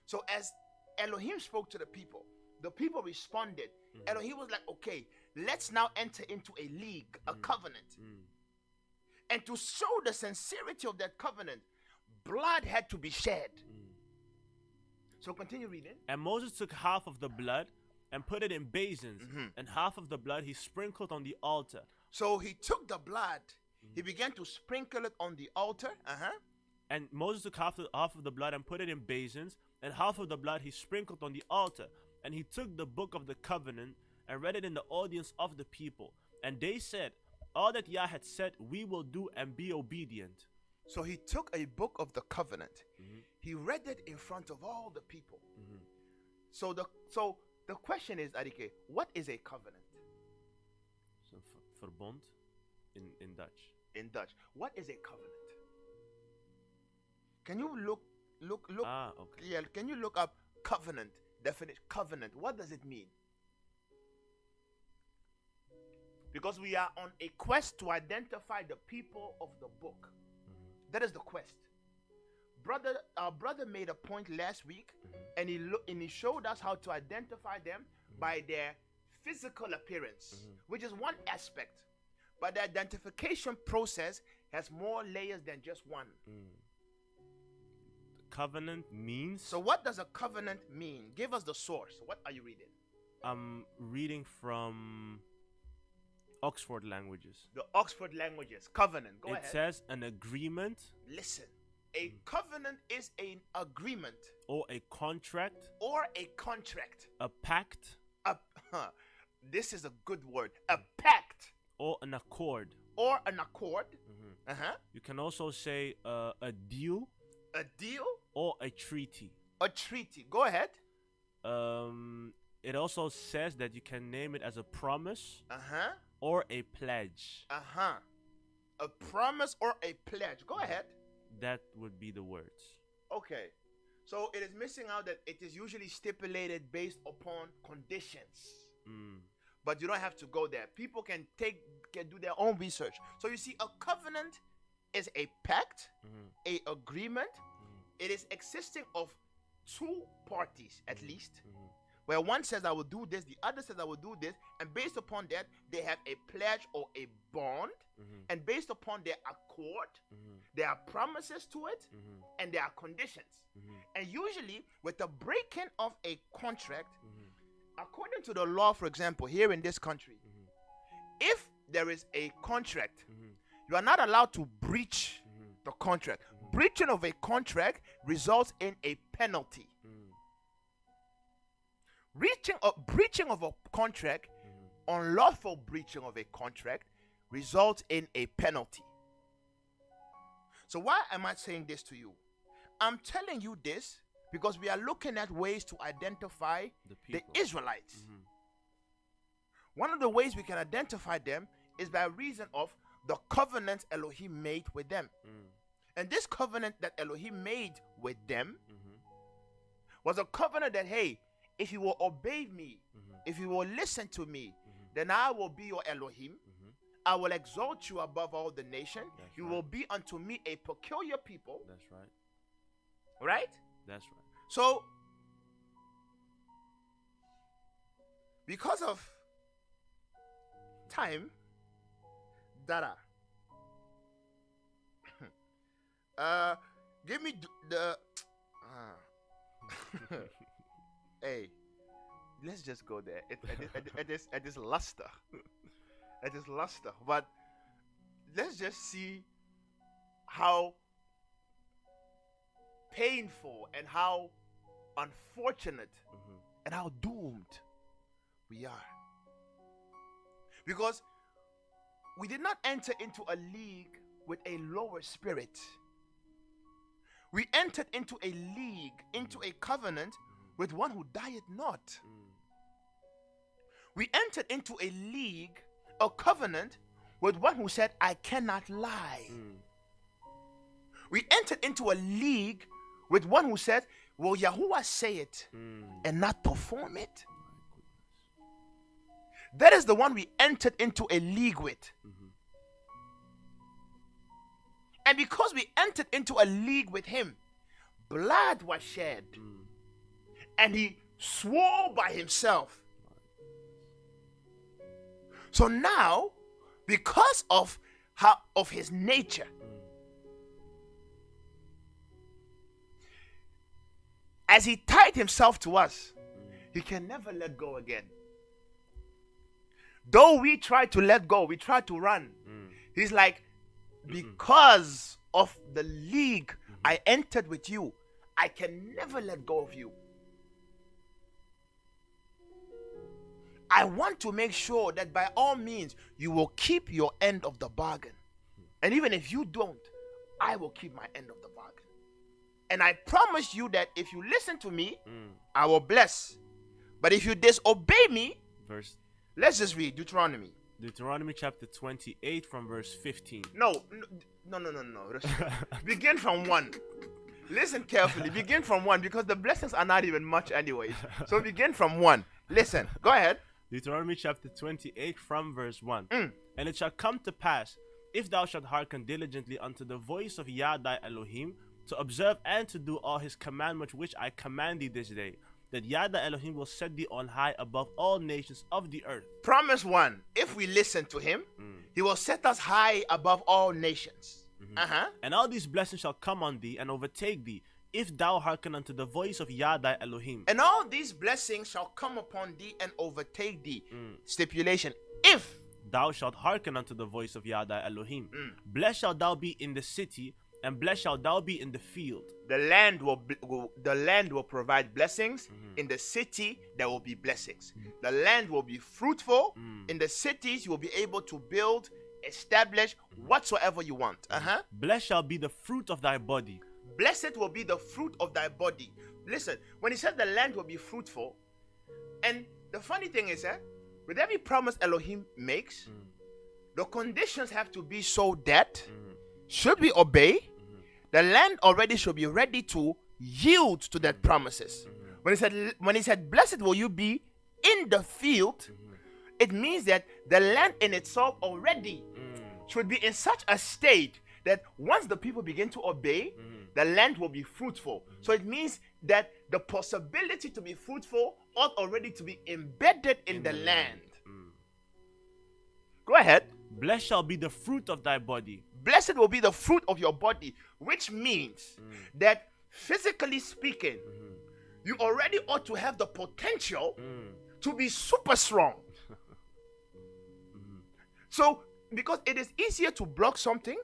So as Elohim spoke to the people responded. Elohim was like, okay, let's now enter into a league, a covenant. And to show the sincerity of that covenant, blood had to be shed. So continue reading. And Moses took half of the blood and put it in basins, and half of the blood he sprinkled on the altar. So he took the blood, he began to sprinkle it on the altar. And Moses took half of the blood and put it in basins, and half of the blood he sprinkled on the altar. And he took the book of the covenant and read it in the audience of the people. And they said, all that Yah had said we will do and be obedient. So he took a book of the covenant. He read it in front of all the people. So the question is, Arike, what is a covenant? So verbond in Dutch. In Dutch, what is a covenant? Can you look? Ah, okay. Yeah, can you look up covenant definition? Covenant. What does it mean? Because we are on a quest to identify the people of the book. That is the quest. Our brother made a point last week, and he showed us how to identify them by their physical appearance, which is one aspect. But the identification process has more layers than just one. Covenant means. So what does a covenant mean? Give us the source. What are you reading? I'm reading from Oxford Languages. The Oxford Languages. Covenant. Go ahead. It says an agreement. Listen. A covenant is an agreement. Or a contract. Or a contract. A pact. This is a good word. A pact. Or an accord. Or an accord. You can also say a deal. A deal? Or a treaty. A treaty. Go ahead. It also says that you can name it as a promise. Or a pledge. A promise or a pledge. Go ahead. That would be the words. Okay. So it is missing out that it is usually stipulated based upon conditions. But you don't have to go there. People can do their own research. So you see, a covenant is a pact, a agreement. It is existing of two parties at least, where one says I will do this, the other says I will do this, and based upon that they have a pledge or a bond, and based upon their accord there are promises to it, and there are conditions. And usually with the breaking of a contract, according to the law, for example, here in this country, if there is a contract, you are not allowed to breach the contract. Breaching of a contract results in a penalty. Breaching of a contract, unlawful breaching of a contract, results in a penalty. So why am I saying this to you? I'm telling you this because we are looking at ways to identify the Israelites. One of the ways we can identify them is by reason of the covenant Elohim made with them. And this covenant that Elohim made with them was a covenant that, hey, if you will obey me, if you will listen to me, then I will be your Elohim. I will exalt you above all the nation. You will be unto me a peculiar people. That's right. Right? That's right. So, because of time, Dada, give me the hey, let's just go there at this luster. At this luster. But let's just see how painful and how unfortunate and how doomed we are. Because we did not enter into a league with a lower spirit. We entered into a league, into a covenant with one who dieth not. We entered into a league, a covenant with one who said, I cannot lie. We entered into a league with one who said, will Yahuwah say it and not perform it? That is the one we entered into a league with. And because we entered into a league with him, blood was shed. And he swore by himself. So now, because of his nature, as he tied himself to us, he can never let go again. Though we try to let go, we try to run. He's like, because of the league I entered with you, I can never let go of you. I want to make sure that by all means you will keep your end of the bargain. And even if you don't, I will keep my end of the bargain. And I promise you that if you listen to me, I will bless. But if you disobey me, Verse let's just read Deuteronomy. Deuteronomy chapter 28 from verse 15. No. Begin from 1. Listen carefully. Begin from 1 because the blessings are not even much anyway. So begin from 1. Listen. Go ahead. Deuteronomy chapter 28 from verse 1. And it shall come to pass, if thou shalt hearken diligently unto the voice of Yah thy Elohim, to observe and to do all his commandments which I command thee this day, that Yah thy Elohim will set thee on high above all nations of the earth. Promise 1. If we listen to him, he will set us high above all nations. And all these blessings shall come on thee and overtake thee, if thou hearken unto the voice of Yah thy Elohim. And all these blessings shall come upon thee and overtake thee. Stipulation. If thou shalt hearken unto the voice of Yah thy Elohim, blessed shalt thou be in the city, and blessed shalt thou be in the field. the land will provide blessings. In the city there will be blessings. The land will be fruitful. In the cities you will be able to build, establish whatsoever you want. Blessed shall be the fruit of thy body. Blessed will be the fruit of thy body. Listen, when he said the land will be fruitful, and the funny thing is that with every promise Elohim makes, the conditions have to be so that should we obey, the land already should be ready to yield to that promises. When he said blessed will you be in the field, it means that the land in itself already should be in such a state that once the people begin to obey, the land will be fruitful. So it means that the possibility to be fruitful ought already to be embedded in the land. Go ahead. Blessed shall be the fruit of thy body. Blessed will be the fruit of your body, which means that physically speaking, you already ought to have the potential to be super strong. So, because it is easier to block something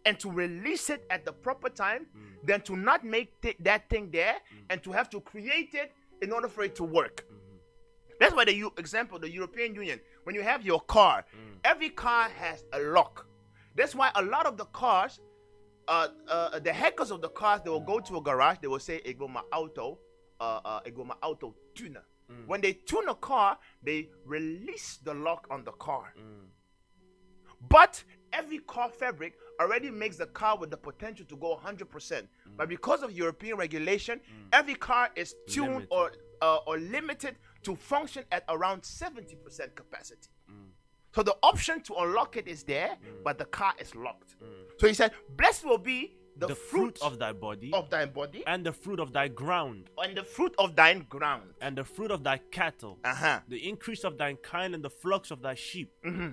and to release it at the proper time than to not make that thing there and to have to create it in order for it to work. That's why the European Union, when you have your car, every car has a lock. That's why a lot of the cars, the hackers of the cars, they will go to a garage, they will say, "Ego ma auto tuner." When they tune a car, they release the lock on the car. But every car fabric already makes the car with the potential to go 100%. But because of European regulation, every car is tuned or limited to function at around 70% capacity. So the option to unlock it is there, but the car is locked. So he said, blessed will be the fruit of thy body, and the fruit of thy ground, and the fruit of thine ground, and the fruit of thy cattle, the increase of thine kind, and the flocks of thy sheep.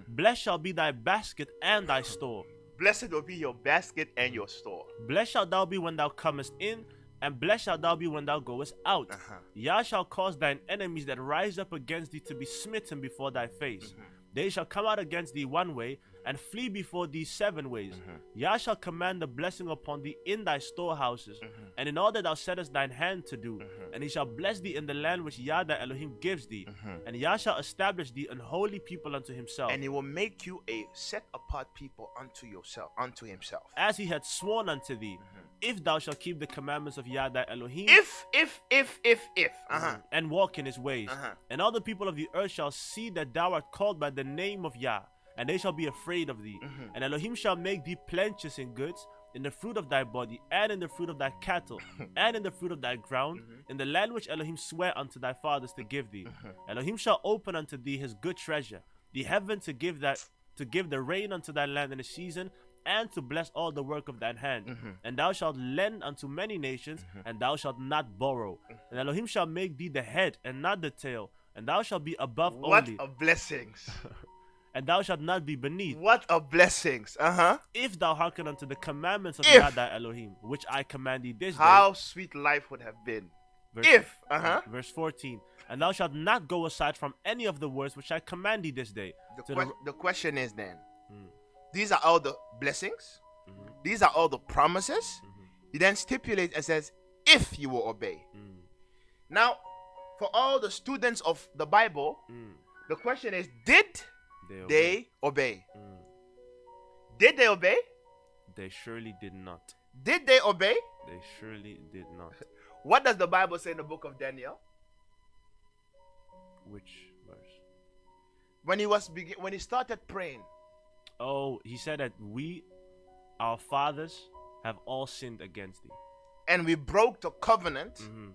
Blessed shall be thy basket and thy store. Blessed will be your basket and your store. Blessed shalt thou be when thou comest in, and blessed shalt thou be when thou goest out. Yah shall cause thine enemies that rise up against thee to be smitten before thy face. They shall come out against thee one way, and flee before thee 7 ways. Yah shall command the blessing upon thee in thy storehouses, and in all that thou settest thine hand to do. And he shall bless thee in the land which Yah thy Elohim gives thee. And Yah shall establish thee an holy people unto himself. And he will make you a set apart people unto himself. As he had sworn unto thee, if thou shalt keep the commandments of Yah thy Elohim, if, and walk in his ways, and all the people of the earth shall see that thou art called by the name of Yah, and they shall be afraid of thee. And Elohim shall make thee plenteous in goods, in the fruit of thy body, and in the fruit of thy cattle, and in the fruit of thy ground, in the land which Elohim sware unto thy fathers to give thee. Elohim shall open unto thee his good treasure, the heaven to give the rain unto thy land in the season, and to bless all the work of thine hand. And thou shalt lend unto many nations, and thou shalt not borrow. And Elohim shall make thee the head and not the tail, and thou shalt be above only. What a blessings. And thou shalt not be beneath. What a blessings. If thou hearken unto the commandments of Yah thy Elohim, which I command thee this day. How sweet life would have been. Verse 14. And thou shalt not go aside from any of the words which I command thee this day. The question is then, these are all the blessings. These are all the promises. He then stipulates and says, if you will obey. Now, for all the students of the Bible, the question is, did they obey? Did they obey? They surely did not. Did they obey? They surely did not. What does the Bible say in the book of Daniel? Which verse? When he started praying, Oh, he said that we, our fathers, have all sinned against thee. and we broke the covenant, Mhm.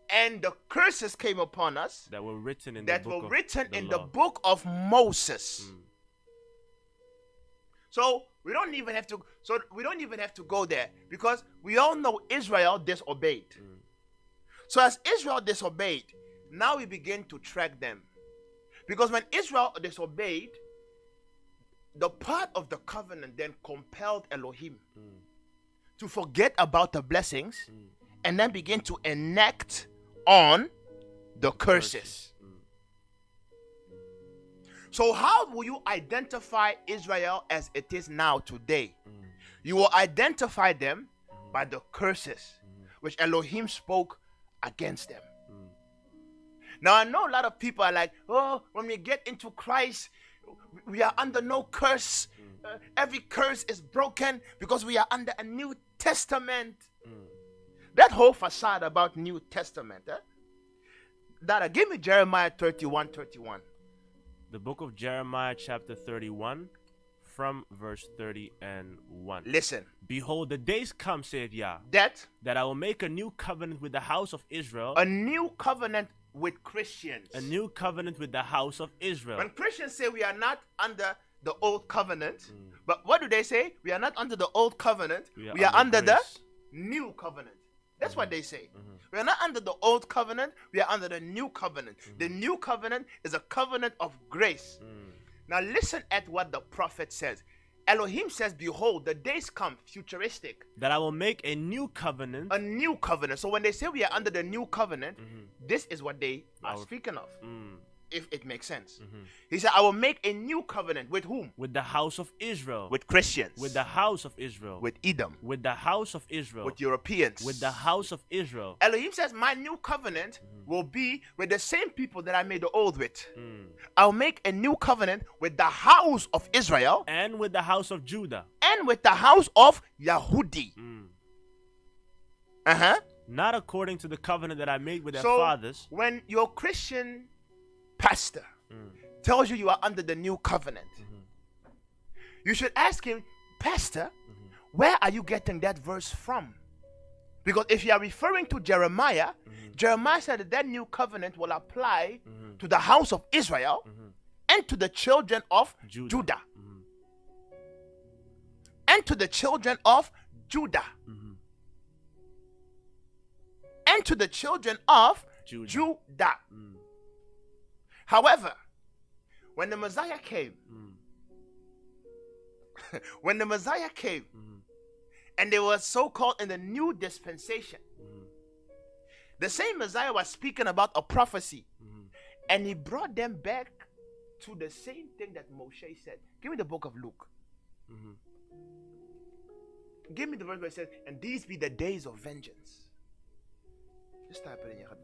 and the curses came upon us That were written in that the book were of written the in law. the book of Moses. Mm. So we don't even have to go there, because we all know Israel disobeyed. So as Israel disobeyed, now we begin to track them. Because when Israel disobeyed, the part of the covenant then compelled Elohim to forget about the blessings and then begin to enact on the curses. So how will you identify Israel as it is now today? You will identify them by the curses which Elohim spoke against them. Now I know a lot of people are like, oh, when we get into Christ, we are under no curse. Every curse is broken because we are under a New Testament. That whole facade about New Testament. Dada, give me Jeremiah 31:31. The book of Jeremiah chapter 31 from verse 31. Listen, Behold, the days come, saith Yah, that that I will make a new covenant with the house of Israel, a new covenant with Christians. a new covenant with the house of Israel. When Christians say we are not under the old covenant, but what do they say? We are not under the old covenant. We are under the grace. new covenant. That's what they say. We are not under the old covenant. We are under the new covenant. The new covenant is a covenant of grace. Now listen at what the prophet says. Elohim says, behold, the days come, futuristic, That I will make a new covenant. a new covenant. So when they say we are under the new covenant, this is what they are speaking of, if it makes sense. He said, I will make a new covenant with whom? With the house of Israel. With Christians. With the house of Israel. With Edom. With the house of Israel. With Europeans. With the house of Israel. Elohim says, my new covenant will be with the same people that I made the old with. I'll make a new covenant with the house of Israel And with the house of Judah. and with the house of Yahudi. Not according to the covenant that I made with their So fathers. when your Christian pastor tells you you are under the new covenant, you should ask him, Pastor, where are you getting that verse from? Because if you are referring to Jeremiah, Jeremiah said that new covenant will apply to the house of Israel and to the children of Judah. And to the children of Judah. And to the children of Judah. However, when the Messiah came, and they were so-called in the new dispensation, the same Messiah was speaking about a prophecy, and he brought them back to the same thing that Moshe said. Give me the book of Luke. Give me the verse where it says, and these be the days of vengeance. Just type it in your heart,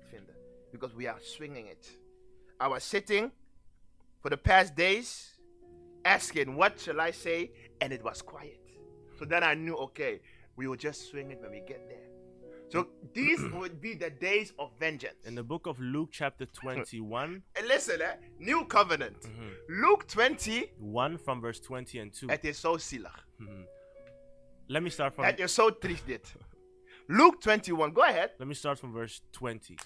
because we are swinging it. I was sitting for the past days asking, what shall I say? And it was quiet. So then I knew, okay, we will just swing it when we get there. So these would be the days of vengeance. In the book of Luke chapter 21. And listen, new covenant. Luke 20. 1 from verse 20 and 2. Het is zo zielig. Let me start from Het is zo triest dit. Luke 21. Go ahead. Let me start from verse 20.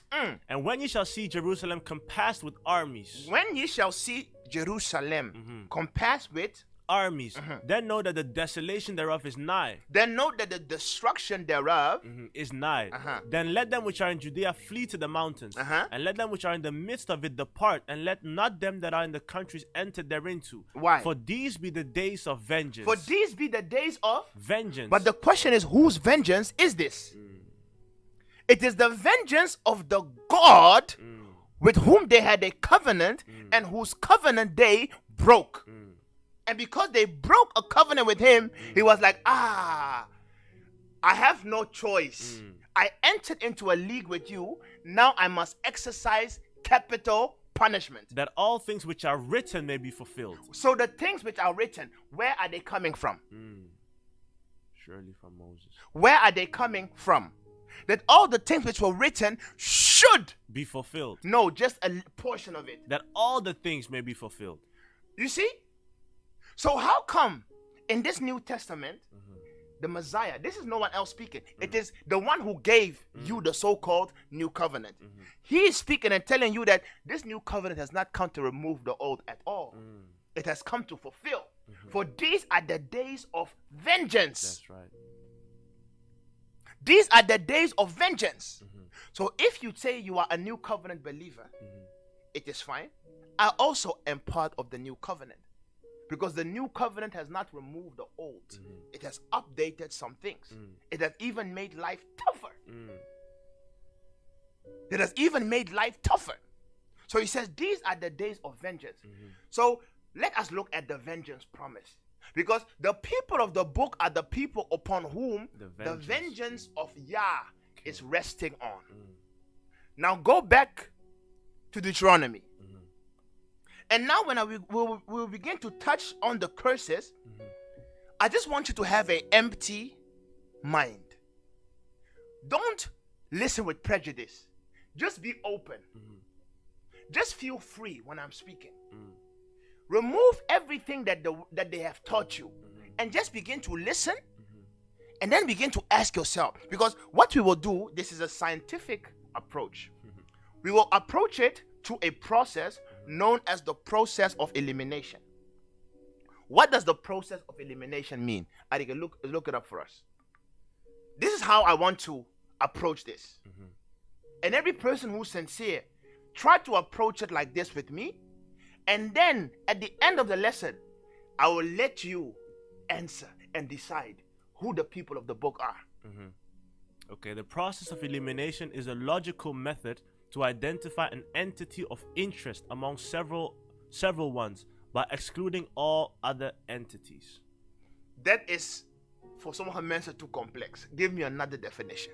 And when ye shall see Jerusalem compassed with armies. When ye shall see Jerusalem compassed with armies, then know that the desolation thereof is nigh. Then know that the destruction thereof is nigh. Then let them which are in Judea flee to the mountains, and let them which are in the midst of it depart, and let not them that are in the countries enter thereinto. Why? For these be the days of vengeance. For these be the days of vengeance. But the question is, whose vengeance is this? It is the vengeance of the God with whom they had a covenant and whose covenant they broke. And because they broke a covenant with him, he was like, I have no choice. I entered into a league with you. Now I must exercise capital punishment. That all things which are written may be fulfilled. So the things which are written, where are they coming from? Surely from Moses. Where are they coming from? That all the things which were written should Be fulfilled. no, just a portion of it. That all the things may be fulfilled. You see? So how come in this New Testament, the Messiah, this is no one else speaking. It is the one who gave you the so-called New Covenant. He is speaking and telling you that this New Covenant has not come to remove the old at all. It has come to fulfill. For these are the days of vengeance. That's right. These are the days of vengeance. So if you say you are a New Covenant believer, it is fine. I also am part of the New Covenant. Because the New Covenant has not removed the old. It has updated some things. It has even made life tougher. It has even made life tougher. So he says these are the days of vengeance. So let us look at the vengeance promise. Because the people of the book are the people upon whom the vengeance of Yah is resting on. Now go back to Deuteronomy. And now when we'll begin to touch on the curses, I just want you to have an empty mind. Don't listen with prejudice. Just be open. Just feel free when I'm speaking. Remove everything that they have taught you and just begin to listen and then begin to ask yourself. Because what we will do, this is a scientific approach. We will approach it through a process known as the process of elimination. What does the process of elimination mean? I can look it up for us. This is how I want to approach this. And every person who's sincere, try to approach it like this with me. And then at the end of the lesson, I will let you answer and decide who the people of the book are. Okay, the process of elimination is a logical method to identify an entity of interest among several ones by excluding all other entities. That is, for some of mentioned, too complex. Give me another definition.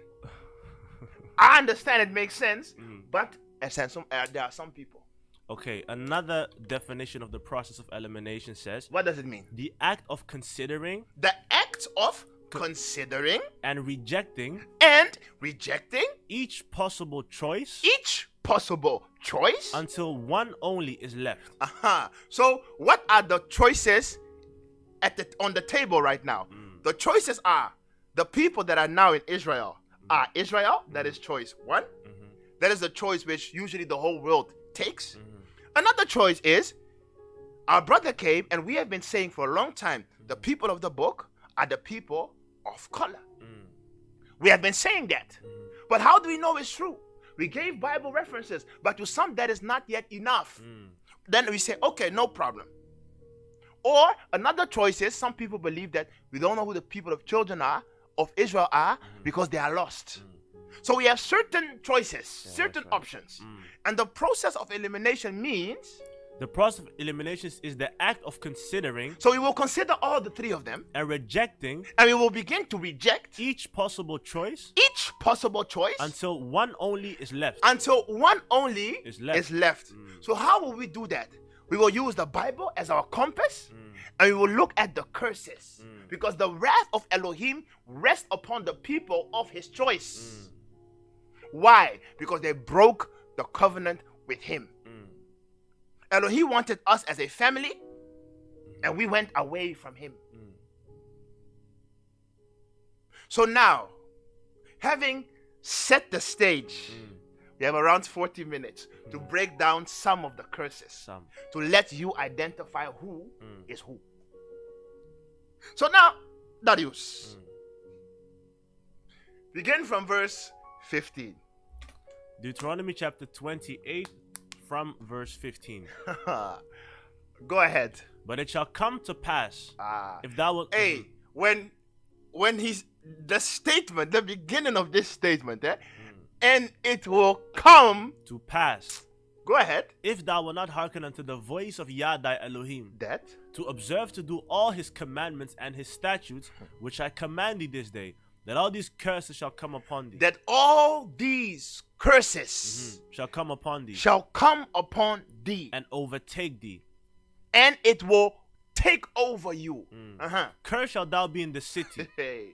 I understand it makes sense, but there are some people. Okay, another definition of the process of elimination says, What does it mean? the act of considering The act of considering and rejecting each each possible choice possible choice until one only is left. So what are the choices on the table right now? The choices are the people that are now in Israel are Israel. That is choice one. That is the choice which usually the whole world takes. Another choice is our brother came, and we have been saying for a long time, the people of the book are the people of color. We have been saying that. But how do we know it's true? We gave Bible references, but to some that is not yet enough. Then we say, okay, no problem. Or another choice is some people believe that we don't know who the people of Israel are because they are lost. So we have certain choices, certain options. And the process of elimination means The process of elimination is the act of considering so we will consider all the three of them and rejecting and we will begin to reject each possible choice until one only is left. Is left. So how will we do that? We will use the Bible as our compass and we will look at the curses because the wrath of Elohim rests upon the people of his choice. Why? Because they broke the covenant with him. Elohim wanted us as a family and we went away from him. So now, having set the stage, we have around 40 minutes to break down some of the curses, to let you identify who is who. So now, Darius, begin from verse 15. Deuteronomy chapter 28 from verse 15. Go ahead. But it shall come to pass if thou wilt... when he's the statement, the beginning of this statement, and it will come to pass. Go ahead. If thou wilt not hearken unto the voice of Yah thy Elohim, that to observe to do all his commandments and his statutes, which I command thee this day, that all these curses shall come upon thee. That all these curses shall come upon thee. Shall come upon thee. And overtake thee. And it will take over you. Cursed shalt thou be in the city. Hey.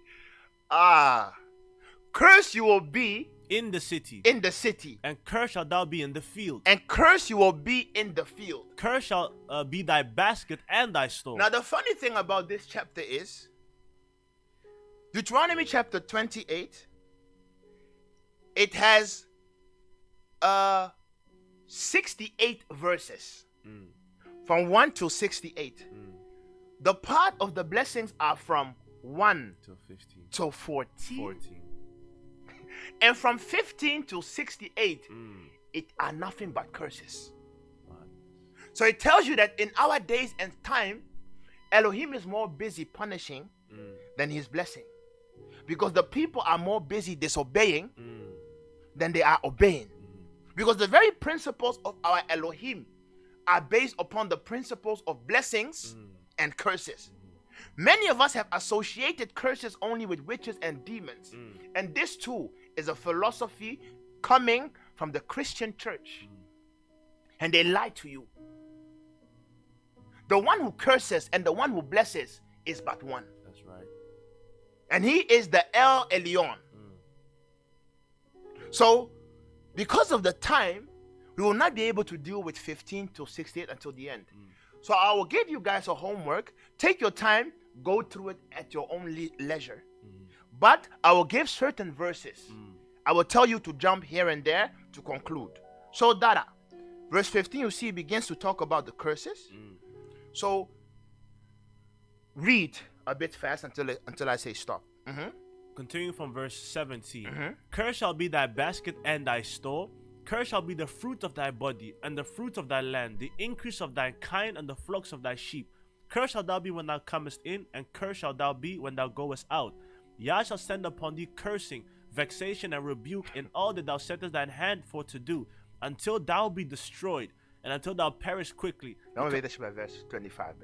Cursed you will be In the city. in the city, And cursed shalt thou be in the field. and cursed you will be in the field. Cursed shall be thy basket and thy store. Now, the funny thing about this chapter is Deuteronomy chapter 28, it has 68 verses from 1 to 68. The part of the blessings are from 1 Till 15. to 14. 14. And from 15 to 68, it are nothing but curses. So it tells you that in our days and time, Elohim is more busy punishing than he's blessing. Because the people are more busy disobeying than they are obeying. Because the very principles of our Elohim are based upon the principles of blessings and curses. Many of us have associated curses only with witches and demons. And this too is a philosophy coming from the Christian church. And they lie to you. The one who curses and the one who blesses is but one. That's right. And he is the El Elyon. So, because of the time, we will not be able to deal with 15 to 68 until the end. So I will give you guys a homework. Take your time, go through it at your own leisure. But I will give certain verses. I will tell you to jump here and there to conclude. So Dada, verse 15, you see, begins to talk about the curses. So read a bit fast until I say stop. Continuing from verse 17. Cursed shall be thy basket and thy store. Cursed shall be the fruit of thy body, and the fruit of thy land, the increase of thy kind, and the flocks of thy sheep. Cursed shalt thou be when thou comest in, and cursed shalt thou be when thou goest out. Yah shall send upon thee cursing, vexation, and rebuke in all that thou settest thine hand for to do, until thou be destroyed, and until thou perish quickly. Now read this by verse 25.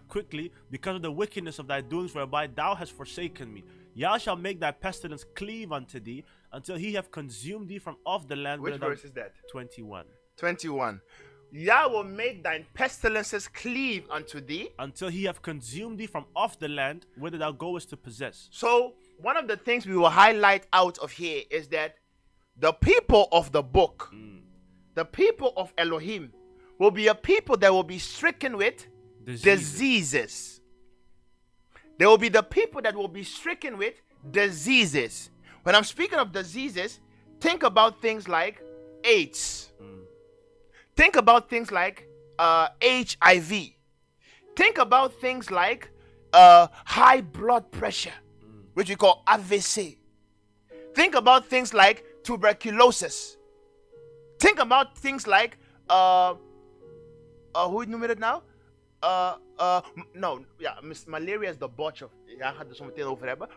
Quickly, because of the wickedness of thy doings whereby thou hast forsaken me. Yah shall make thy pestilence cleave unto thee, until he have consumed thee from off the land. Which verse is that? 21. 21. Yah will make thine pestilences cleave unto thee. Until he have consumed thee from off the land, whither thou goest to possess. So, one of the things we will highlight out of here is that the people of the book, the people of Elohim, will be a people that will be stricken with diseases. They will be the people that will be stricken with diseases. When I'm speaking of diseases, think about things like AIDS. Think about things like HIV. Think about things like high blood pressure, which we call AVC. Think about things like tuberculosis. Think about things like who numbered it now? Malaria is the botch of.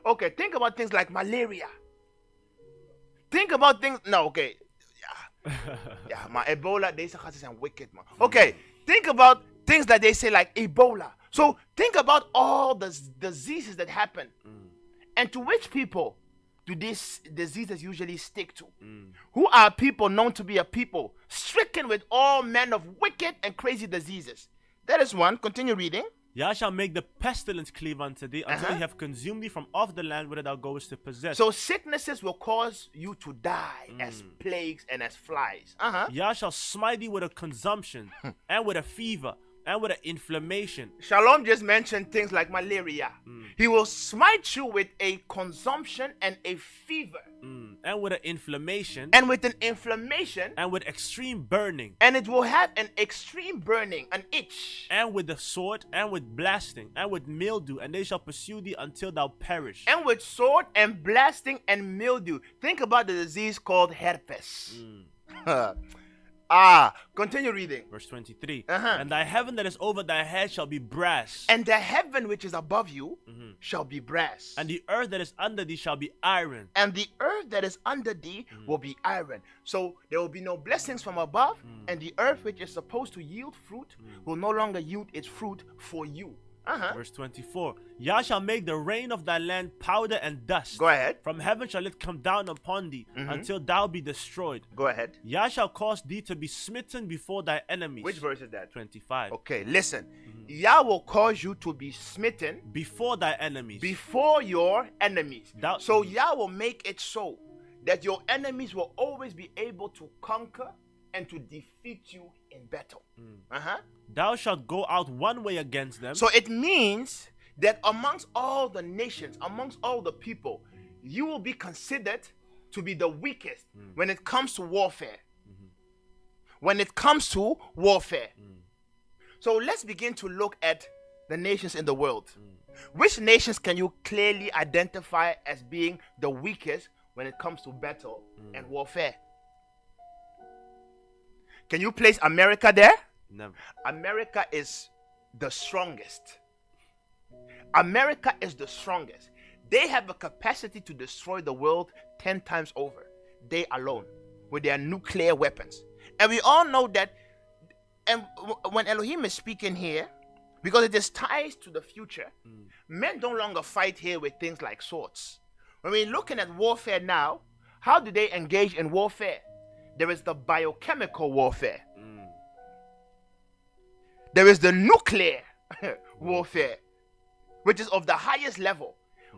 Okay, think about things like malaria. Think about things. No, okay. Yeah, my Ebola, they say I'm wicked, man. Okay, think about things that they say like Ebola. So think about all the diseases that happen. And to which people do these diseases usually stick to? Who are people known to be a people stricken with all manner of wicked and crazy diseases? That is one. Continue reading. Yah shall make the pestilence cleave unto thee, until he have consumed thee from off the land whither thou goest to possess. So sicknesses will cause you to die as plagues and as flies. Yah shall smite thee with a consumption, and with a fever, and with an inflammation. Shalom just mentioned things like malaria. He will smite you with a consumption and a fever. And with an inflammation. And with an inflammation. And with extreme burning. And it will have an extreme burning, an itch. And with the sword, and with blasting, and with mildew, and they shall pursue thee until thou perish. And with sword and blasting and mildew. Think about the disease called herpes. Continue reading. Verse 23. And thy heaven that is over thy head shall be brass. And the heaven which is above you shall be brass. And the earth that is under thee shall be iron. And the earth that is under thee will be iron. So there will be no blessings from above, and the earth which is supposed to yield fruit will no longer yield its fruit for you. Verse 24. Yah shall make the rain of thy land powder and dust. Go ahead. From heaven shall it come down upon thee until thou be destroyed. Go ahead. Yah shall cause thee to be smitten before thy enemies. Which verse is that? 25. Okay, listen. Yah will cause you to be smitten Before thy enemies. before your enemies. Thou- So Yah will make it so that your enemies will always be able to conquer and to defeat you in battle. Thou shalt go out one way against them. So it means that amongst all the nations, amongst all the people, you will be considered to be the weakest when it comes to warfare. When it comes to warfare. So let's begin to look at the nations in the world. Which nations can you clearly identify as being the weakest when it comes to battle and warfare? Can you place America there? Never. America is the strongest. America is the strongest. They have a capacity to destroy the world 10 times over. They alone, with their nuclear weapons. And we all know that, and when Elohim is speaking here, because it is ties to the future, men no longer fight here with things like swords. When we're looking at warfare now, how do they engage in warfare? There is the biochemical warfare. There is the nuclear warfare, which is of the highest level.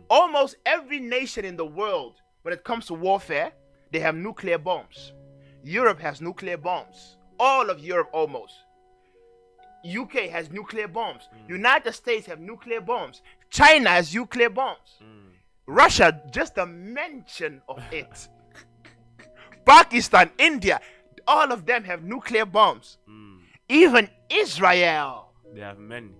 Almost every nation in the world, when it comes to warfare, they have nuclear bombs. Europe has nuclear bombs. All of Europe almost. UK has nuclear bombs. United States have nuclear bombs. China has nuclear bombs. Russia, just a mention of it. Pakistan, India, all of them have nuclear bombs. Even Israel They have many.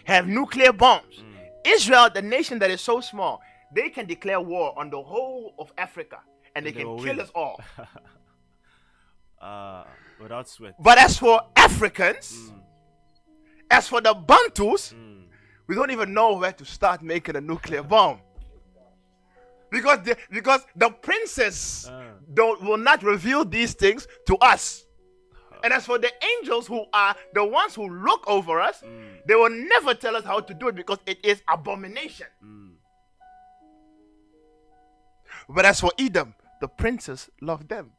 have nuclear bombs. Israel, the nation that is so small, they can declare war on the whole of Africa and they They can will kill win. us all. Without sweat. But as for Africans, as for the Bantus, we don't even know where to start making a nuclear bomb. Because the princes will not reveal these things to us. And as for the angels who are the ones who look over us, they will never tell us how to do it because it is abomination. But as for Edom, the princes love them.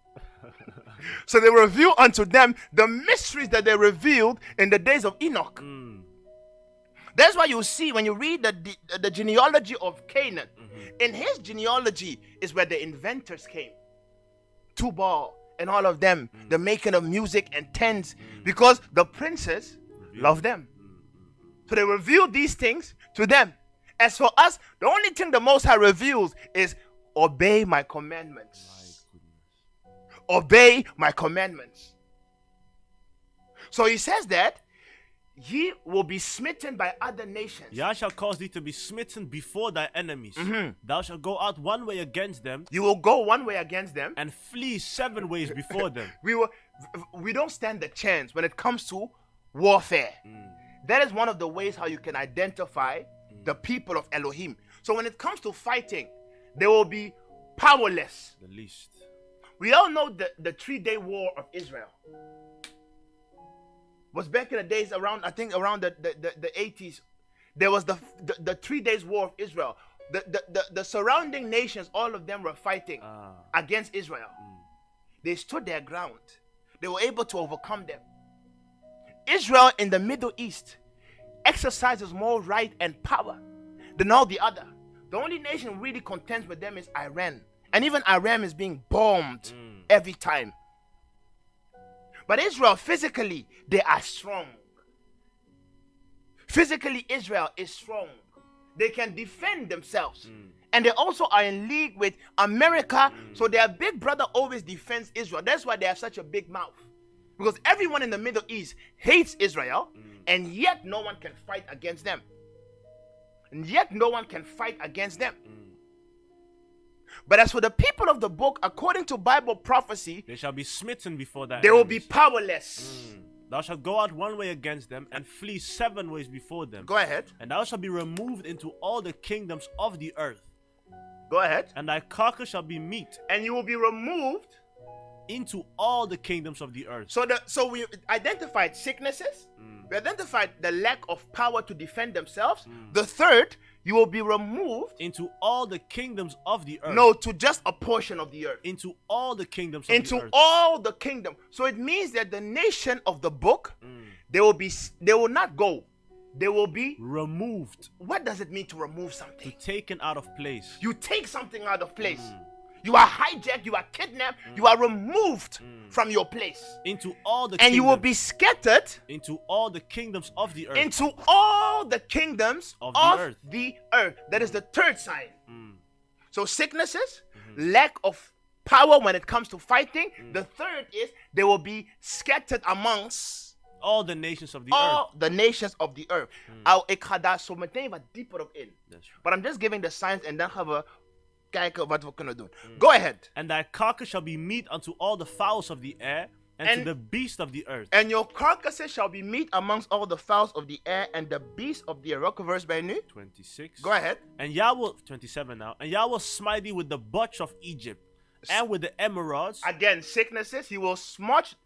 So they reveal unto them the mysteries that they revealed in the days of Enoch. That's why you see when you read the genealogy of Canaan, in his genealogy is where the inventors came. Tubal and all of them, the making of music and tents, because the princes love them. So they reveal these things to them. As for us, the only thing the Most High reveals is obey my commandments. Obey my commandments. So he says that ye will be smitten by other nations. Yah shall cause thee to be smitten before thy enemies. Thou shalt go out one way against them You will go one way against them. and flee 7 ways before them. We don't stand a chance when it comes to warfare. That is one of the ways how you can identify the people of Elohim. So when it comes to fighting, they will be powerless. The least. We all know the 3-day war of Israel was back in the days around the 80s. There was the 3 days war of Israel. The surrounding nations, all of them were fighting against Israel. They stood their ground. They were able to overcome them. Israel in the Middle East exercises more right and power than all the other. The only nation really contends with them is Iran. And even Iran is being bombed every time. But Israel, physically, they are strong. Physically, Israel is strong. They can defend themselves. And they also are in league with America. So their big brother always defends Israel. That's why they have such a big mouth. Because everyone in the Middle East hates Israel. And yet no one can fight against them. And yet no one can fight against them. But as for the people of the book, according to Bible prophecy, They shall be smitten before thy they will be enemies. powerless. Thou shalt go out one way against them and flee 7 ways before them. Go ahead. And thou shalt be removed into all the kingdoms of the earth. Go ahead. And thy carcass shall be meat And you will be removed. into all the kingdoms of the earth. So we identified sicknesses, We identified the lack of power to defend themselves. The third, you will be removed. Into all the kingdoms of the earth. No, to just a portion of the earth. Into all the kingdoms of the Into earth. all the kingdom. So it means that the nation of the book, they will not go. They will be removed. What does it mean to remove something? Taken out of place. You take something out of place. You are hijacked, you are kidnapped, you are removed from your place. Into all the And kingdoms. you will be scattered into all the kingdoms of the earth. into all the kingdoms of the earth. That is the third sign. So sicknesses, lack of power when it comes to fighting. The third is they will be scattered amongst all the nations of the all earth. the nations of the earth. Ik ga daar zo meteen wat dieper op in. That's right. But I'm just giving the signs and dan gaan we kijken wat we kunnen doen. Go ahead. And thy carcass shall be meat unto all the fowls of the air, and to the beasts of the earth. And your carcasses shall be meat amongst all the fowls of the air and the beasts of the air. Welke verse bij nu? 26. Go ahead. And Yah will 27 now. And Yah will smite thee with the botch of Egypt, and with the emeralds Again, sicknesses. He will smite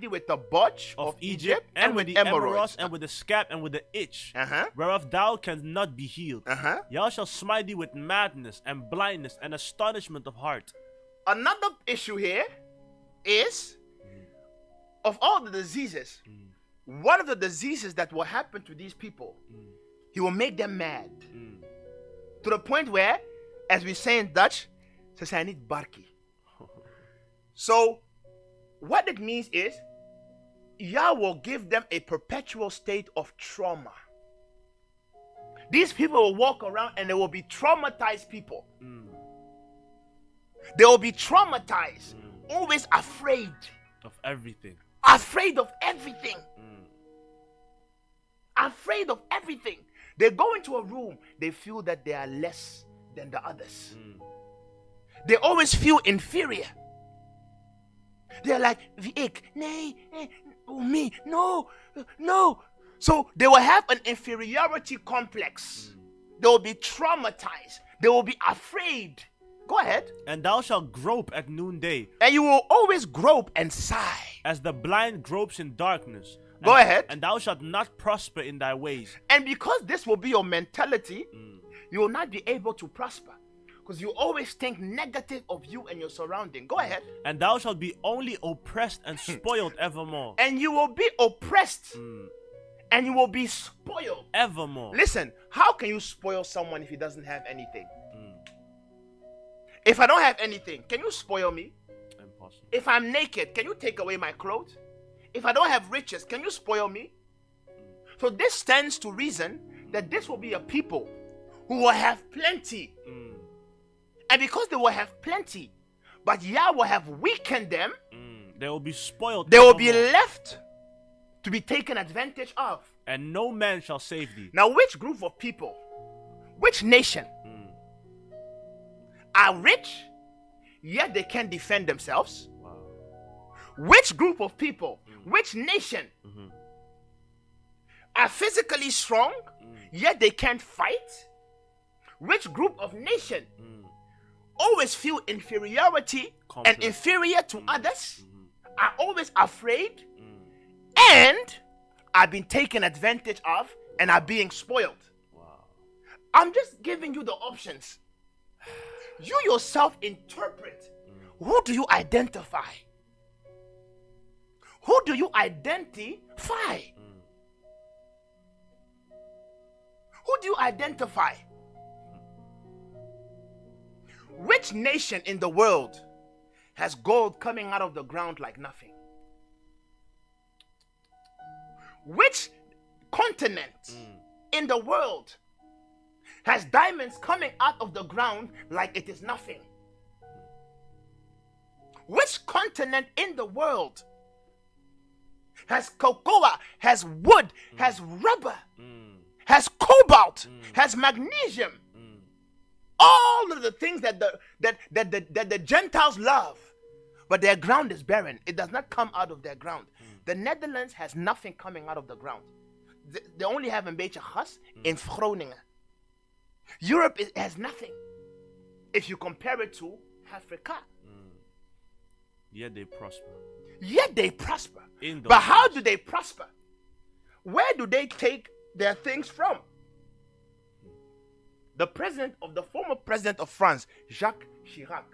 thee with the botch of Egypt, and with the emeralds, and with the scab, and with the itch, whereof thou canst not be healed. Yah shall smite thee with madness and blindness and astonishment of heart. Another issue here is of all the diseases, one of the diseases that will happen to these people, he will make them mad to the point where, as we say in Dutch, ze zijn niet barkie. So, what it means is, Yah will give them a perpetual state of trauma. These people will walk around and they will be traumatized people. They will be traumatized, always afraid. Of everything. Afraid of everything. Afraid of everything. They go into a room, they feel that they are less than the others. They always feel inferior. They're like, wie ik, nee, me, no. So they will have an inferiority complex. They will be traumatized. They will be afraid. Go ahead. And thou shalt grope at noonday. And you will always grope and sigh. As the blind gropes in darkness. Go ahead. And thou shalt not prosper in thy ways. And because this will be your mentality, you will not be able to prosper. Because you always think negative of you and your surrounding. Go ahead. And thou shalt be only oppressed and spoiled evermore. And you will be oppressed. And you will be spoiled. Evermore. Listen, how can you spoil someone if he doesn't have anything? If I don't have anything, can you spoil me? Impossible. If I'm naked, can you take away my clothes? If I don't have riches, can you spoil me? So this stands to reason that this will be a people who will have plenty. And because they will have plenty, but Yah will have weakened them, they will be spoiled. They will be left to be taken advantage of. And no man shall save thee. Now, which group of people, which nation are rich, yet they can't defend themselves? Wow. Which group of people, which nation are physically strong, yet they can't fight? Which group of nation always feel inferiority and inferior to others, are always afraid, and are being taken advantage of and are being spoiled? Wow. I'm just giving you the options. You yourself interpret. Who do you identify? Who do you identify? Who do you identify? Which nation in the world has gold coming out of the ground like nothing? Which continent in the world has diamonds coming out of the ground like it is nothing? Which continent in the world has cocoa, has wood, has rubber, has cobalt, has magnesium? All of the things that the Gentiles love, but their ground is barren. It does not come out of their ground. The Netherlands has nothing coming out of the ground. They only have een beetje gas in Groningen. Europe has nothing if you compare it to Africa. Yet they prosper. Yet they prosper. In those But how lands. do they prosper? where do they take their things from? The former president of France, Jacques Chirac,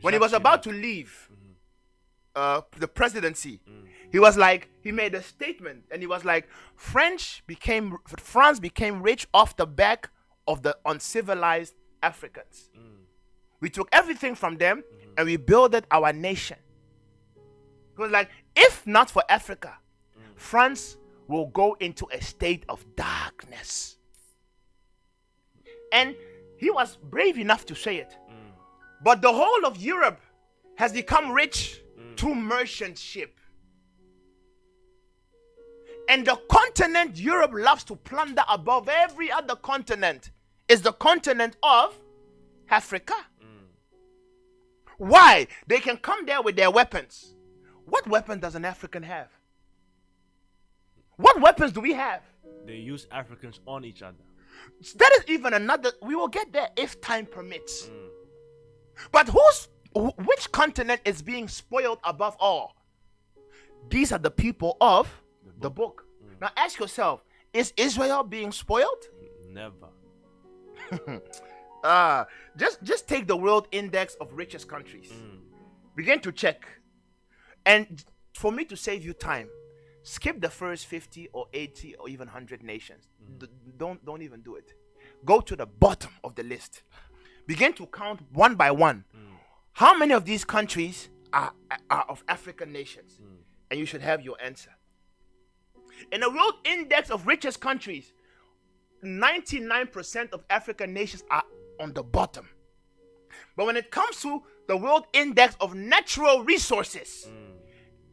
when he was about to leave the presidency, he made a statement, and he was like, France became rich off the back of the uncivilized Africans. We took everything from them and we built our nation. He was like, if not for Africa, France will go into a state of darkness. And he was brave enough to say it. But the whole of Europe has become rich through merchant ship. And the continent Europe loves to plunder above every other continent is the continent of Africa. Why? They can come there with their weapons. What weapon does an African have? What weapons do we have? They use Africans on each other. That is even another. We will get there if time permits. But which continent is being spoiled above all? These are the people of the book. Now ask yourself, is Israel being spoiled? Never. Just take the world index of richest countries. Begin to check. And for me to save you time, skip the first 50 or 80 or even 100 nations. Don't even do it. Go to the bottom of the list. Begin to count one by one. How many of these countries are of African nations? And you should have your answer. In the world index of richest countries, 99% of African nations are on the bottom. But when it comes to the world index of natural resources,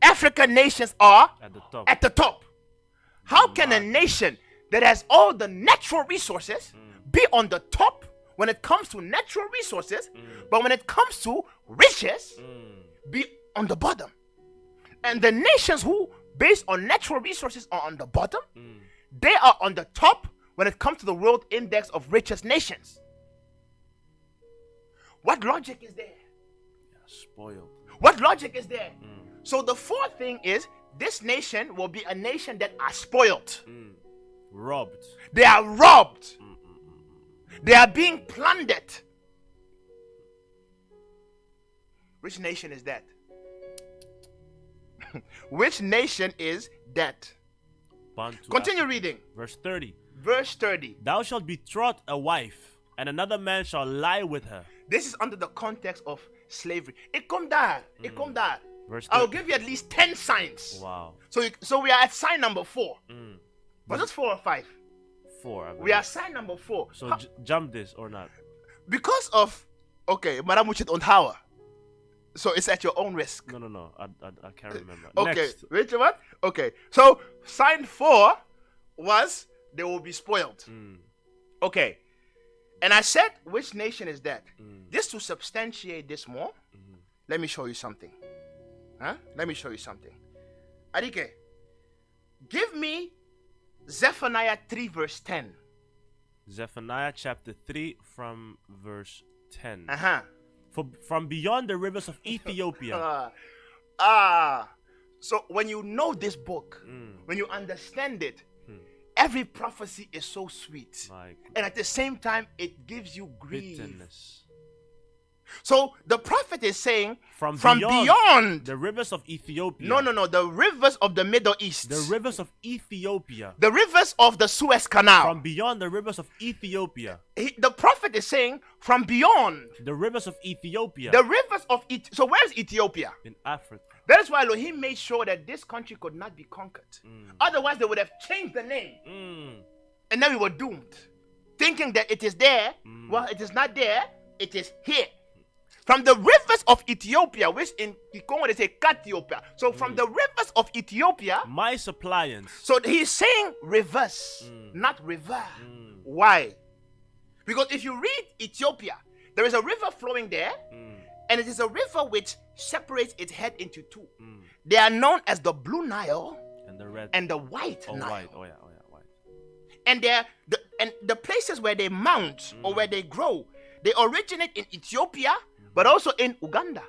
African nations are at the top. How can a nation that has all the natural resources be on the top when it comes to natural resources, but when it comes to riches, be on the bottom? And the nations who, based on natural resources, are on the bottom, they are on the top when it comes to the world index of richest nations. What logic is there? Spoiled. What logic is there? So the fourth thing is, this nation will be a nation that are spoiled. Robbed. They are robbed. They are being plundered. Which nation is that? Which nation is that? Continue reading. Verse 30. Verse 30. Thou shalt betroth a wife, and another man shall lie with her. This is under the context of slavery. It come there. Verse 30. I'll give you at least 10 signs. Wow. So we are at sign number 4. Was it 4 or 5? 4. We are sign number 4. So jump this or not? Because of, okay, Madam Muchit on Tower. So it's at your own risk. No. I can't remember. Okay, Next. which one? Okay, so sign 4 was they will be spoiled. Okay, and I said, which nation is that? Just to substantiate this more, let me show you something. Let me show you something. Adike, give me Zephaniah 3 verse 10. Zephaniah chapter 3 from verse 10. From beyond the rivers of Ethiopia. So when you know this book, when you understand it, every prophecy is so sweet. And at the same time, it gives you grief. Bitterness. So the prophet is saying, from beyond the rivers of Ethiopia. No, the rivers of the Middle East. The rivers of Ethiopia. The rivers of the Suez Canal. From beyond the rivers of Ethiopia. The prophet is saying, from beyond the rivers of Ethiopia. The rivers of So where's Ethiopia? In Africa. That is why Elohim made sure that this country could not be conquered. Otherwise, they would have changed the name. And then we were doomed. Thinking that it is there. Well, it is not there. It is here. From the rivers of Ethiopia, which in Kikongo they say Kathiopia. So from the rivers of Ethiopia, my suppliance. So he's saying rivers, not river. Why? Because if you read Ethiopia, there is a river flowing there, and it is a river which separates its head into two. They are known as the Blue Nile and the red and the White Nile. White. Oh yeah, white. And the places where they mount or where they grow, they originate in Ethiopia, but also in Uganda.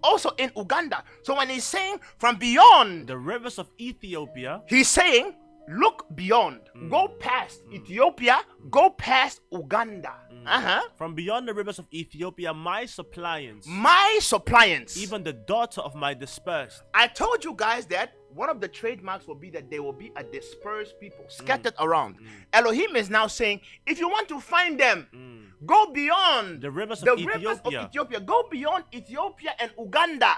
also in Uganda. So when he's saying from beyond, the rivers of Ethiopia, he's saying, look beyond. Go past Ethiopia. Go past Uganda. from beyond the rivers of Ethiopia, my suppliants, My suppliants. even the daughter of my dispersed. I told you guys that one of the trademarks will be that they will be a dispersed people, scattered around. Elohim is now saying, if you want to find them, go beyond The rivers of Ethiopia. Go beyond Ethiopia and Uganda,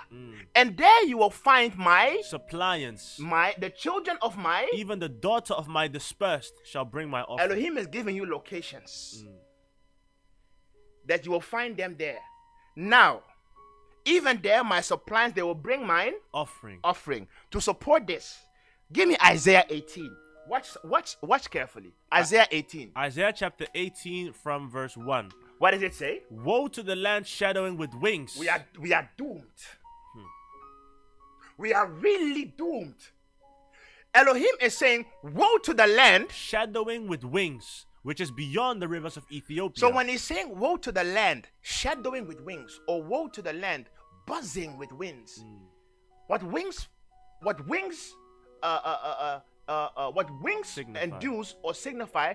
and there you will find my Suppliants, the children of my. even the daughter of my dispersed shall bring my offering. Elohim is giving you locations that you will find them there. Now, even there, my suppliants, they will bring mine offering to support this. Give me Isaiah 18. Watch carefully. Isaiah 18. Isaiah chapter 18 from verse 1. What does it say? Woe to the land shadowing with wings. We are doomed. We are really doomed. Elohim is saying, woe to the land shadowing with wings, which is beyond the rivers of Ethiopia. So when he's saying woe to the land shadowing with wings, or woe to the land buzzing with winds, what wings Signify. induce or signify,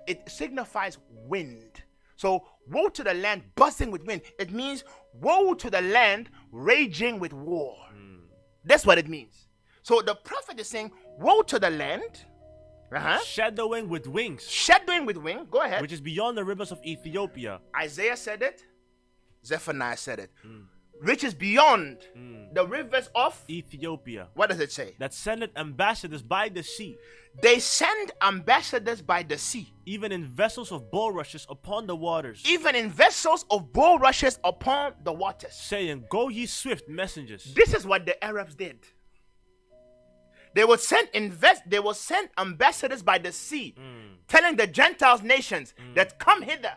it signifies wind. So woe to the land buzzing with wind, it means woe to the land raging with war. That's what it means. So the prophet is saying woe to the land shadowing with wings, shadowing with wing. Go ahead. which is beyond the rivers of Ethiopia. Isaiah said it. Zephaniah said it. Which is beyond the rivers of Ethiopia. What does it say? That sendeth ambassadors by the sea, They send ambassadors by the sea, even in vessels of bulrushes upon the waters, even in vessels of bulrushes upon the waters. saying, Go ye swift messengers. This is what the Arabs did. They will send ambassadors by the sea, telling the Gentiles nations that come hither,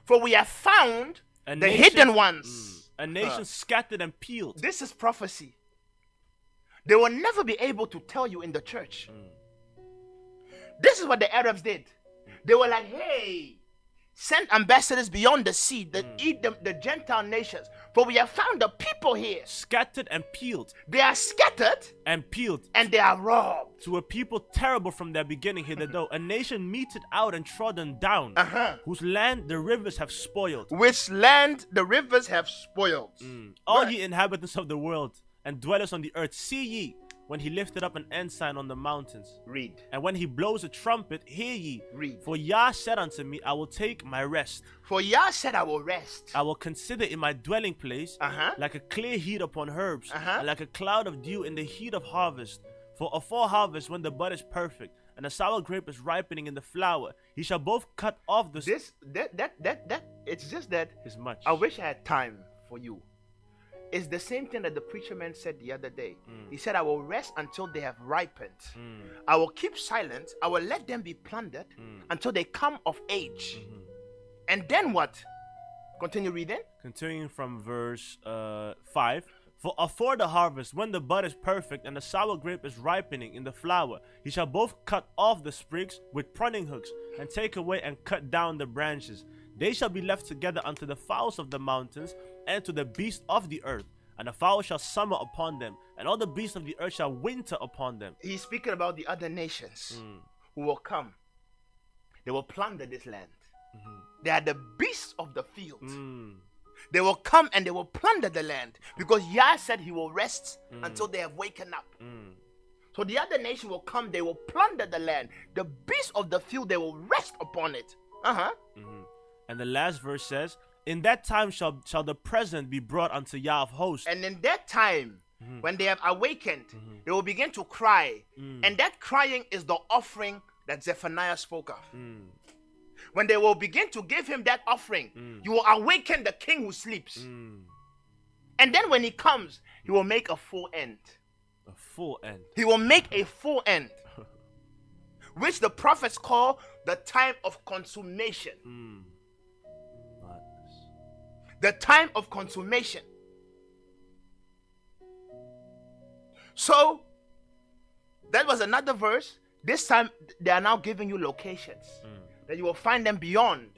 for we have found the hidden ones. A nation scattered and peeled. This is prophecy. They will never be able to tell you in the church. This is what the Arabs did. They were like, hey, send ambassadors beyond the sea that eat them, the Gentile nations. For we have found the people here. Scattered and peeled. They are scattered and peeled. And they are robbed. To a people terrible from their beginning hitherto. A nation meted out and trodden down. Whose land the rivers have spoiled. Which land the rivers have spoiled. All ye inhabitants of the world and dwellers on the earth, see ye, when he lifted up an ensign on the mountains. Read. And when he blows a trumpet, hear ye. Read. For Yah said unto me, I will take my rest. For Yah said, I will rest. I will consider in my dwelling place like a clear heat upon herbs, and like a cloud of dew in the heat of harvest. For afore harvest, when the bud is perfect, and the sour grape is ripening in the flower, he shall both cut off the... It's just that is much. I wish I had time for you. It's the same thing that the preacher man said the other day. He said, I will rest until they have ripened. I will keep silent. I will let them be plundered until they come of age. And then what? Continue reading. Continuing from verse 5. For afore the harvest, when the bud is perfect and the sour grape is ripening in the flower, he shall both cut off the sprigs with pruning hooks and take away and cut down the branches. They shall be left together unto the fowls of the mountains and to the beasts of the earth. And the fowl shall summer upon them, and all the beasts of the earth shall winter upon them. He's speaking about the other nations who will come. They will plunder this land. They are the beasts of the field. They will come and they will plunder the land, because Yah said he will rest until they have waken up. So the other nation will come, they will plunder the land. The beasts of the field, they will rest upon it. And the last verse says, in that time shall the present be brought unto Yah of hosts. And in that time, when they have awakened, they will begin to cry. And that crying is the offering that Zephaniah spoke of. When they will begin to give him that offering, you will awaken the king who sleeps. And then when he comes, he will make a full end. A full end. He will make a full end. Which the prophets call the time of consummation. The time of consummation. So, that was another verse. This time, they are now giving you locations. That you will find them beyond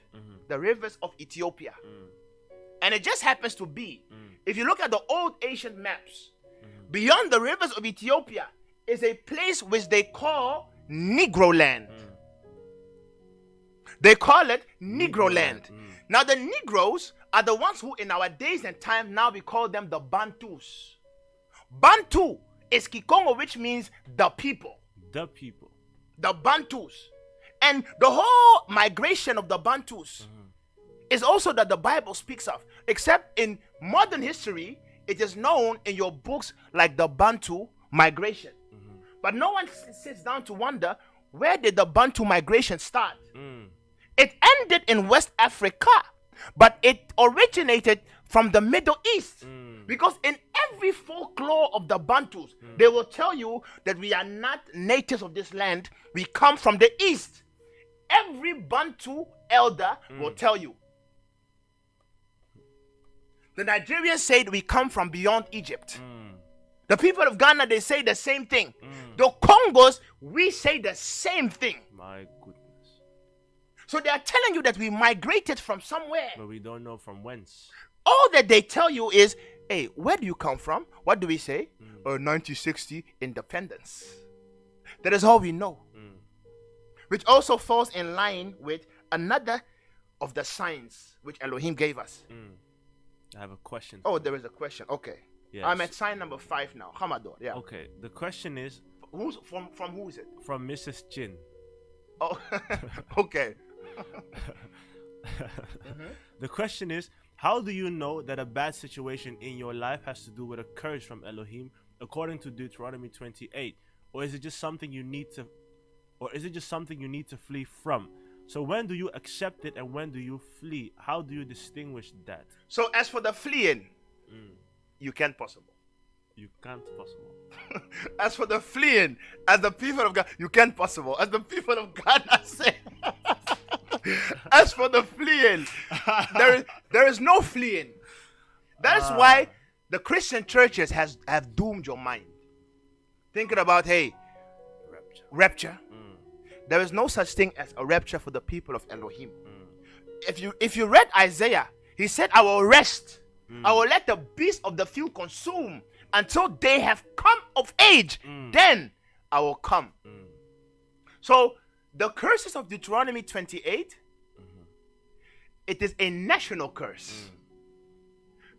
the rivers of Ethiopia. And it just happens to be, If you look at the old ancient maps, beyond the rivers of Ethiopia is a place which they call Negro land. They call it Negro land. Now the Negroes are the ones who in our days and time now we call them the Bantus. Bantu is Kikongo, which means the people. The people. The Bantus. And the whole migration of the Bantus is also that the Bible speaks of. Except in modern history, it is known in your books like the Bantu migration. But no one sits down to wonder, where did the Bantu migration start? It ended in West Africa, but it originated from the Middle East. Because in every folklore of the Bantus, they will tell you that we are not natives of this land. We come from the East. Every Bantu elder will tell you. The Nigerians say that we come from beyond Egypt. The people of Ghana, they say the same thing. The Congos, we say the same thing. My goodness. So they are telling you that we migrated from somewhere. But we don't know from whence. All that they tell you is, hey, where do you come from? What do we say? 1960 independence. That is all we know. Which also falls in line with another of the signs which Elohim gave us. I have a question. Oh, there is a question. Okay. Yes. I'm at sign number 5 now. Hamador. Yeah. Okay. The question is Who's from who is it? from Mrs. Chin. Oh, okay. The question is, how do you know that a bad situation in your life has to do with a curse from Elohim according to Deuteronomy 28? Or is it just something you need to flee from? So when do you accept it and when do you flee? How do you distinguish that? So as for the fleeing, you can't possible. You can't possible. As for the fleeing, as the people of God, you can't possible. As the people of God are saying. As for the fleeing, there is no fleeing. That is why the Christian churches have doomed your mind. Thinking about, hey, rapture. There is no such thing as a rapture for the people of Elohim. If you read Isaiah, he said, I will rest. I will let the beasts of the field consume until they have come of age. Then I will come. So the curses of Deuteronomy 28, it is a national curse.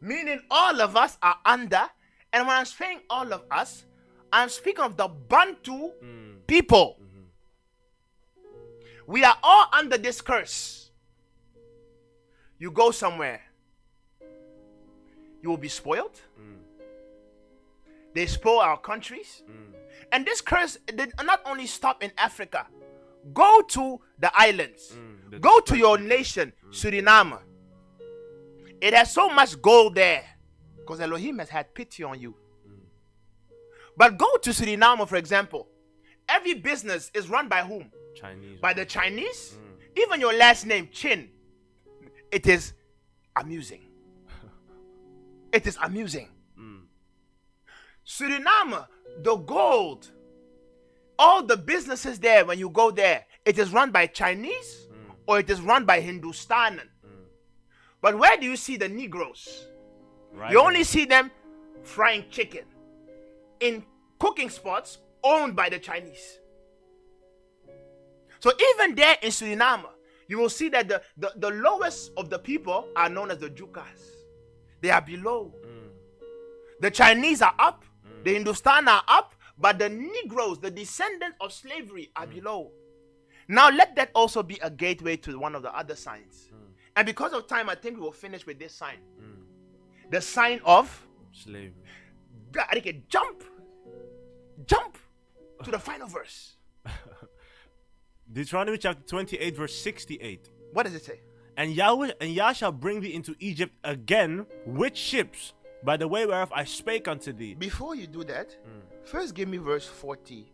Meaning all of us are under, and when I'm saying all of us, I'm speaking of the Bantu people. We are all under this curse. You go somewhere, you will be spoiled. They spoil our countries. And this curse did not only stop in Africa. Go to the islands. Go to your nation, Suriname. It has so much gold there because Elohim has had pity on you. But go to Suriname, for example. Every business is run by whom? Chinese. By the Chinese. Even your last name, Chin. It is amusing. It is amusing. Suriname, the gold, all the businesses there, when you go there, it is run by Chinese or it is run by Hindustan. But where do you see the Negroes? Right. You only see them frying chicken in cooking spots owned by the Chinese. So even there in Suriname, you will see that the lowest of the people are known as the Jukas. They are below. The Chinese are up. The Hindustan are up. But the Negroes, the descendants of slavery, are below. Now let that also be a gateway to one of the other signs. And because of time, I think we will finish with this sign. The sign of slavery. Jump to the final verse. Deuteronomy chapter 28 verse 68. What does it say? And Yah shall bring thee into Egypt again with ships, by the way whereof I spake unto thee. Before you do that, first give me verse 45,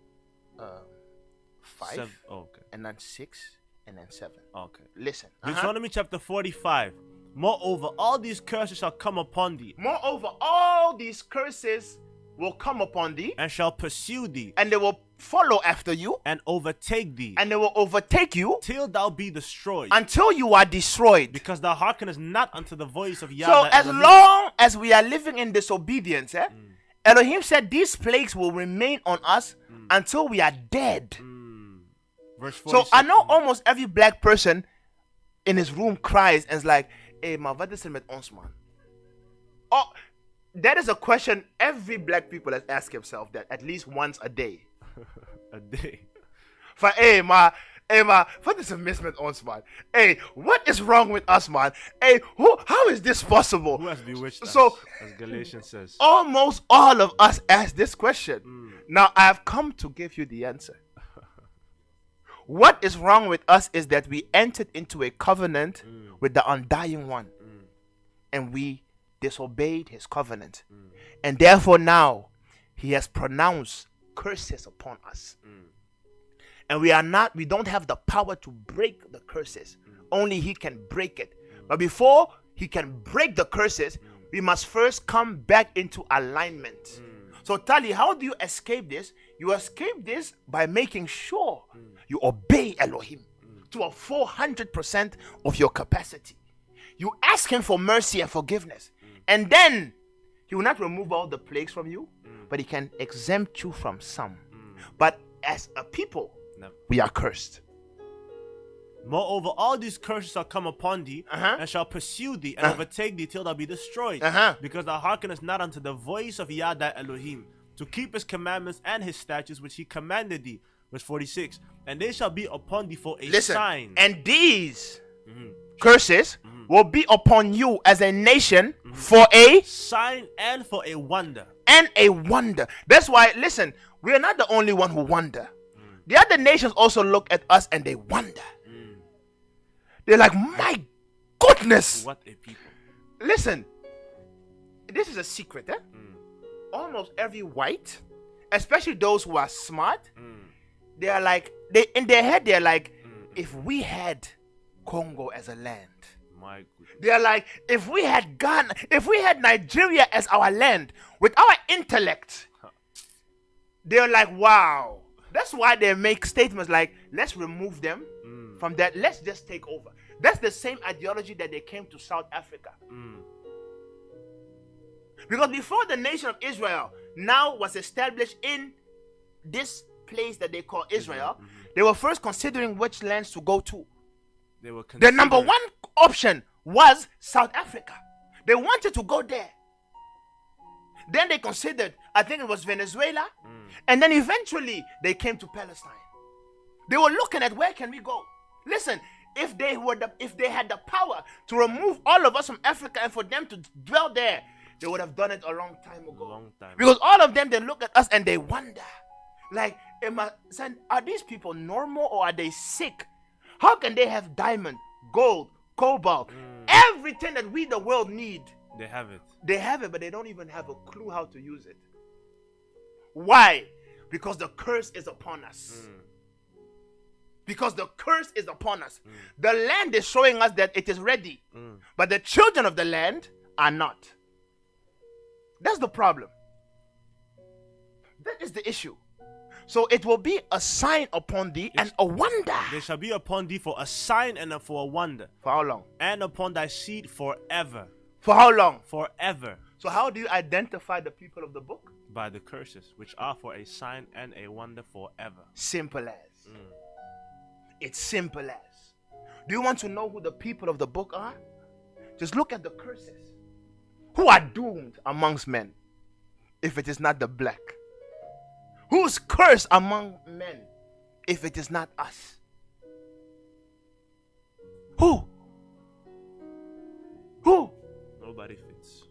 Okay. and then 6, and then 7. Okay. Listen. Deuteronomy chapter 45. Moreover, all these curses shall come upon thee. Moreover, all these curses will come upon thee, and shall pursue thee, and they will follow after you, and overtake thee, and they will overtake you till thou be destroyed, until you are destroyed. because thou hearkenest not unto the voice of Yahweh. So as long as we are living in disobedience, Elohim said these plagues will remain on us until we are dead. Verse So 46. I know almost every black person in his room cries and is like, hey, maar wat is er met ons, man? Oh, that is a question every black people has asked himself that at least once a day. a day. Van, hey, maar, wat is er mis met ons, man? Hey, what is wrong with us, man? Hey, how is this possible? Who has bewitched us? So, As Galatians says. almost all of us ask this question. Now, I have come to give you the answer. What is wrong with us is that we entered into a covenant with the undying one, and we disobeyed his covenant, and therefore now he has pronounced curses upon us, and we don't have the power to break the curses. Only he can break it. But before he can break the curses, we must first come back into alignment. So Tali, how do you escape this? You escape this by making sure you obey Elohim to a 400% of your capacity. You ask him for mercy and forgiveness, and then he will not remove all the plagues from you, but he can exempt you from some. But as a people, we are cursed. Moreover, all these curses shall come upon thee, and shall pursue thee, and overtake thee till thou be destroyed, because thou hearkenest not unto the voice of Yah thy Elohim, to keep his commandments and his statutes which he commanded thee. Verse 46. And they shall be upon thee for a sign. And these curses will be upon you as a nation for a sign and for a wonder. And a wonder. That's why, listen, we are not the only one who wonder. The other nations also look at us and they wonder. They're like, my goodness. What a people. Listen, this is a secret, Almost every white, especially those who are smart, they are like, in their head, they're like, if we had Congo as a land, my goodness. They're like, if we had Ghana, if we had Nigeria as our land, with our intellect, they're like, wow. That's why they make statements like, let's remove them from that, let's just take over. That's the same ideology that they came to South Africa. Because before the nation of Israel now was established in this place that they call Israel, they were first considering which lands to go to. The number one option was South Africa. They wanted to go there. Then they considered, I think it was Venezuela, and then eventually they came to Palestine. They were looking at where can we go. Listen, if they had the power to remove all of us from Africa and for them to dwell there, they would have done it a long time ago. Because all of them, they look at us and they wonder, like, are these people normal or are they sick? How can they have diamond, gold, cobalt, everything that we, the world, need? They have it. They have it, but they don't even have a clue how to use it. Why? Because the curse is upon us. Because the curse is upon us. The land is showing us that it is ready, but the children of the land are not. That's the problem. That is the issue. So it will be a sign upon thee and a wonder. They shall be upon thee for a sign and for a wonder. For how long? And upon thy seed forever. For how long? Forever. So how do you identify the people of the book? By the curses, which are for a sign and a wonder forever. Simple as. It's simple as. Do you want to know who the people of the book are? Just look at the curses. Who are doomed amongst men if it is not the black? Who's cursed among men if it is not us? Who? Nobody fits.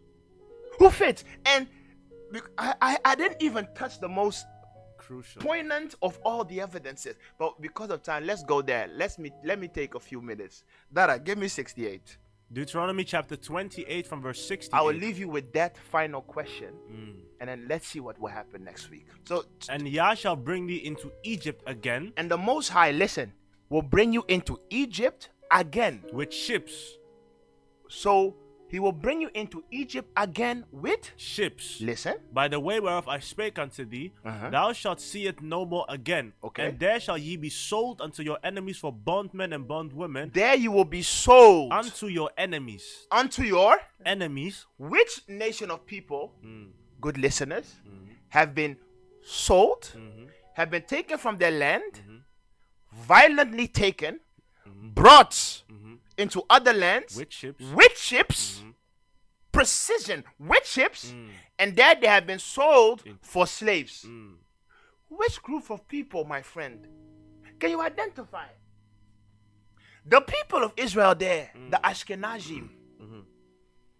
Who fits? And I didn't even touch the most crucial, poignant of all the evidences. But because of time, let's go there. Let me take a few minutes. Dara, give me 68. Deuteronomy chapter 28 from verse 68. I will leave you with that final question, and then let's see what will happen next week. So, and Yah shall bring thee into Egypt again, and the Most High, listen, will bring you into Egypt again with ships. So He will bring you into Egypt again with, ships. listen, By the way whereof I spake unto thee, thou shalt see it no more again. Okay. And there shall ye be sold unto your enemies for bondmen and bondwomen, there you will be sold unto your enemies. unto your, Enemies. which nation of people, good listeners, have been sold, have been taken from their land, violently taken, brought into other lands With ships. precision with ships, and there they have been sold for slaves. Which group of people, my friend, can you identify? The people of Israel there, the Ashkenazim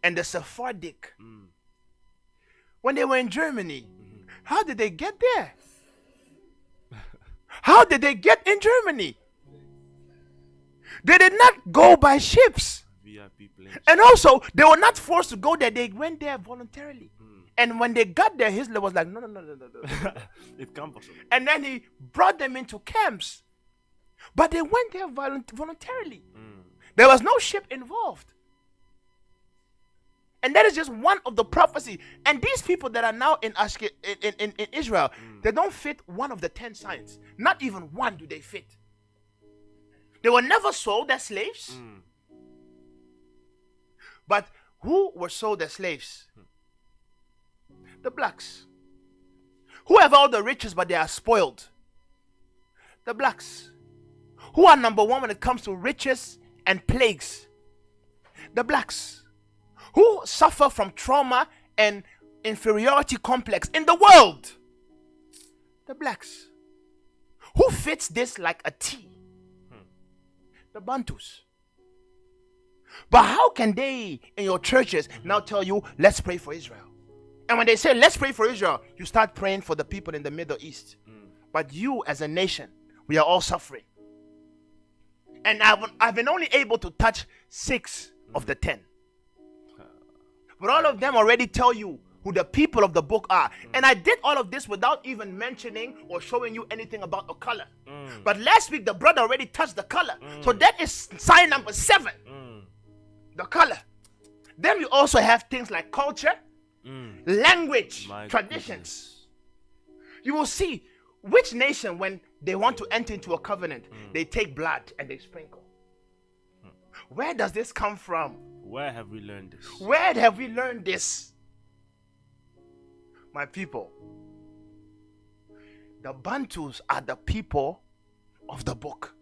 and the Sephardic, when they were in Germany, how did they get there? How did they get in Germany? They did not go by ships. VIP planes. And also, they were not forced to go there. They went there voluntarily. And when they got there, Hitler was like, no. It can't possible. And then he brought them into camps. But they went there voluntarily. There was no ship involved. And that is just one of the prophecy. And these people that are now in Israel, they don't fit one of the 10 signs. Not even one do they fit. They were never sold as slaves. But who were sold as slaves? The blacks. Who have all the riches but they are spoiled? The blacks. Who are number one when it comes to riches and plagues? The blacks. Who suffer from trauma and inferiority complex in the world? The blacks. Who fits this like a T? The Bantus. But how can they in your churches now tell you, let's pray for Israel? And when they say, let's pray for Israel, you start praying for the people in the Middle East. But you as a nation, we are all suffering. And I've been only able to touch 6 of the 10. But all of them already tell you who the people of the book are. And I did all of this without even mentioning or showing you anything about the color. But last week, the brother already touched the color. So that is sign number 7. The color. Then we also have things like culture, language, traditions. You will see which nation, when they want to enter into a covenant, they take blood and they sprinkle. Where does this come from? Where have we learned this? Where have we learned this? My people, the Bantus are the people of the book.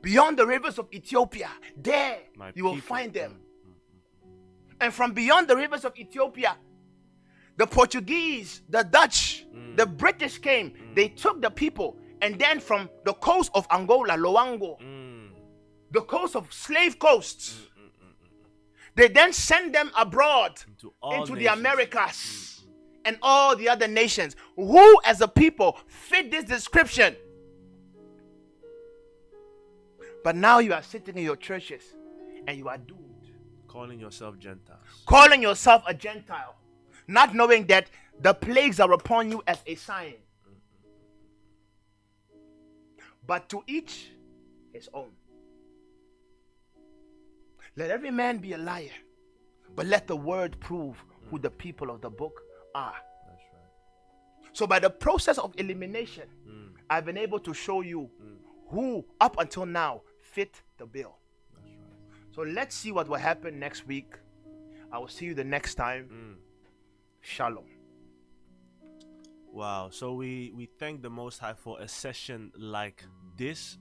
Beyond the rivers of Ethiopia, there you will find them. And from beyond the rivers of Ethiopia, the Portuguese, the Dutch, the British came. They took the people, and then from the coast of Angola, Loango, the coast of slave coasts, they then send them abroad into the Americas and all the other nations. Who as a people fit this description? But now you are sitting in your churches and you are doomed. Calling yourself Gentiles. Calling yourself a Gentile. Not knowing that the plagues are upon you as a sign. But to each his own. Let every man be a liar, but let the word prove who the people of the book are. That's right. So by the process of elimination, I've been able to show you who up until now fit the bill. That's right. So let's see what will happen next week. I will see you the next time. Shalom. Wow. So we thank the Most High for a session like this.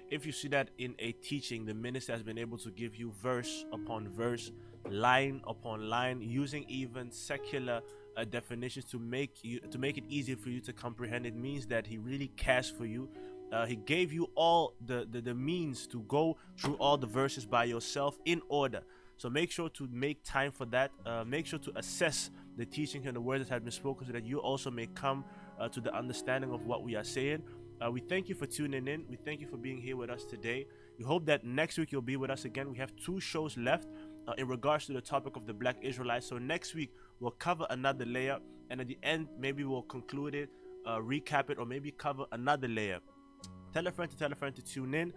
If you see that in a teaching, the minister has been able to give you verse upon verse, line upon line, using even secular definitions to make it easier for you to comprehend. It means that he really cares for you. He gave you all the means to go through all the verses by yourself in order. So make sure to make time for that. Make sure to assess the teachings and the words that have been spoken so that you also may come to the understanding of what we are saying. We thank you for tuning in. We thank you for being here with us today. We hope that next week you'll be with us again. We have 2 shows left in regards to the topic of the Black Israelites. So next week we'll cover another layer, and at the end maybe we'll conclude it, recap it, or maybe cover another layer. Tell a friend to tune in.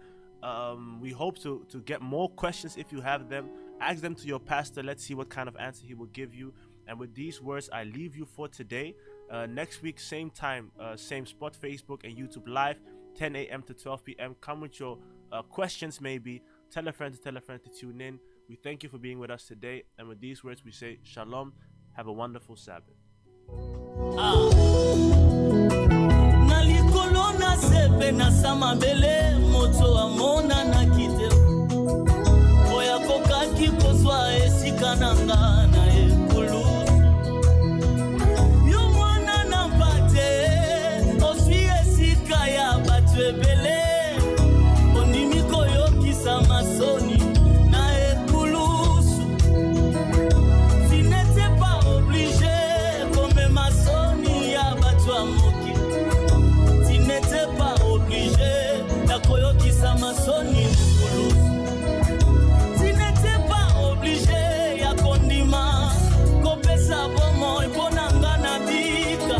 We hope to get more questions if you have them. Ask them to your pastor. Let's see what kind of answer he will give you. And with these words, I leave you for today. Next week, same time, same spot, Facebook and YouTube Live, 10 a.m. to 12 p.m. Come with your questions maybe. Tell a friend to tune in. We thank you for being with us today. And with these words, we say shalom. Have a wonderful Sabbath. Nalikolo na sepe na samabele moto amona na kite oya kokaki kozwa esika nanga na ekulu yo mwana na mpate oswi esika ya batu ebele ondimi koyokisa masoni na ekulusu tu n'étais pas obligé comme masoni ya batu amoki tu n'étais pas obligé na koyokisa masoni ekulusu tu n'étais pas obligé ya kondima kopesa bomo eponanga na bika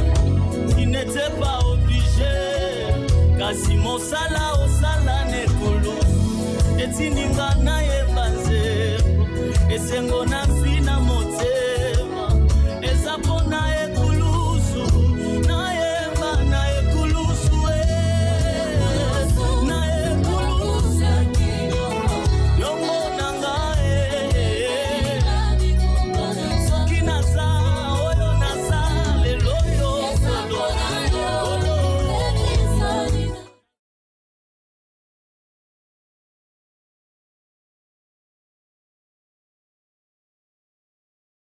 tu n'étais pas obligé kasi mosala osala nekulu etininga na yebanze esengo na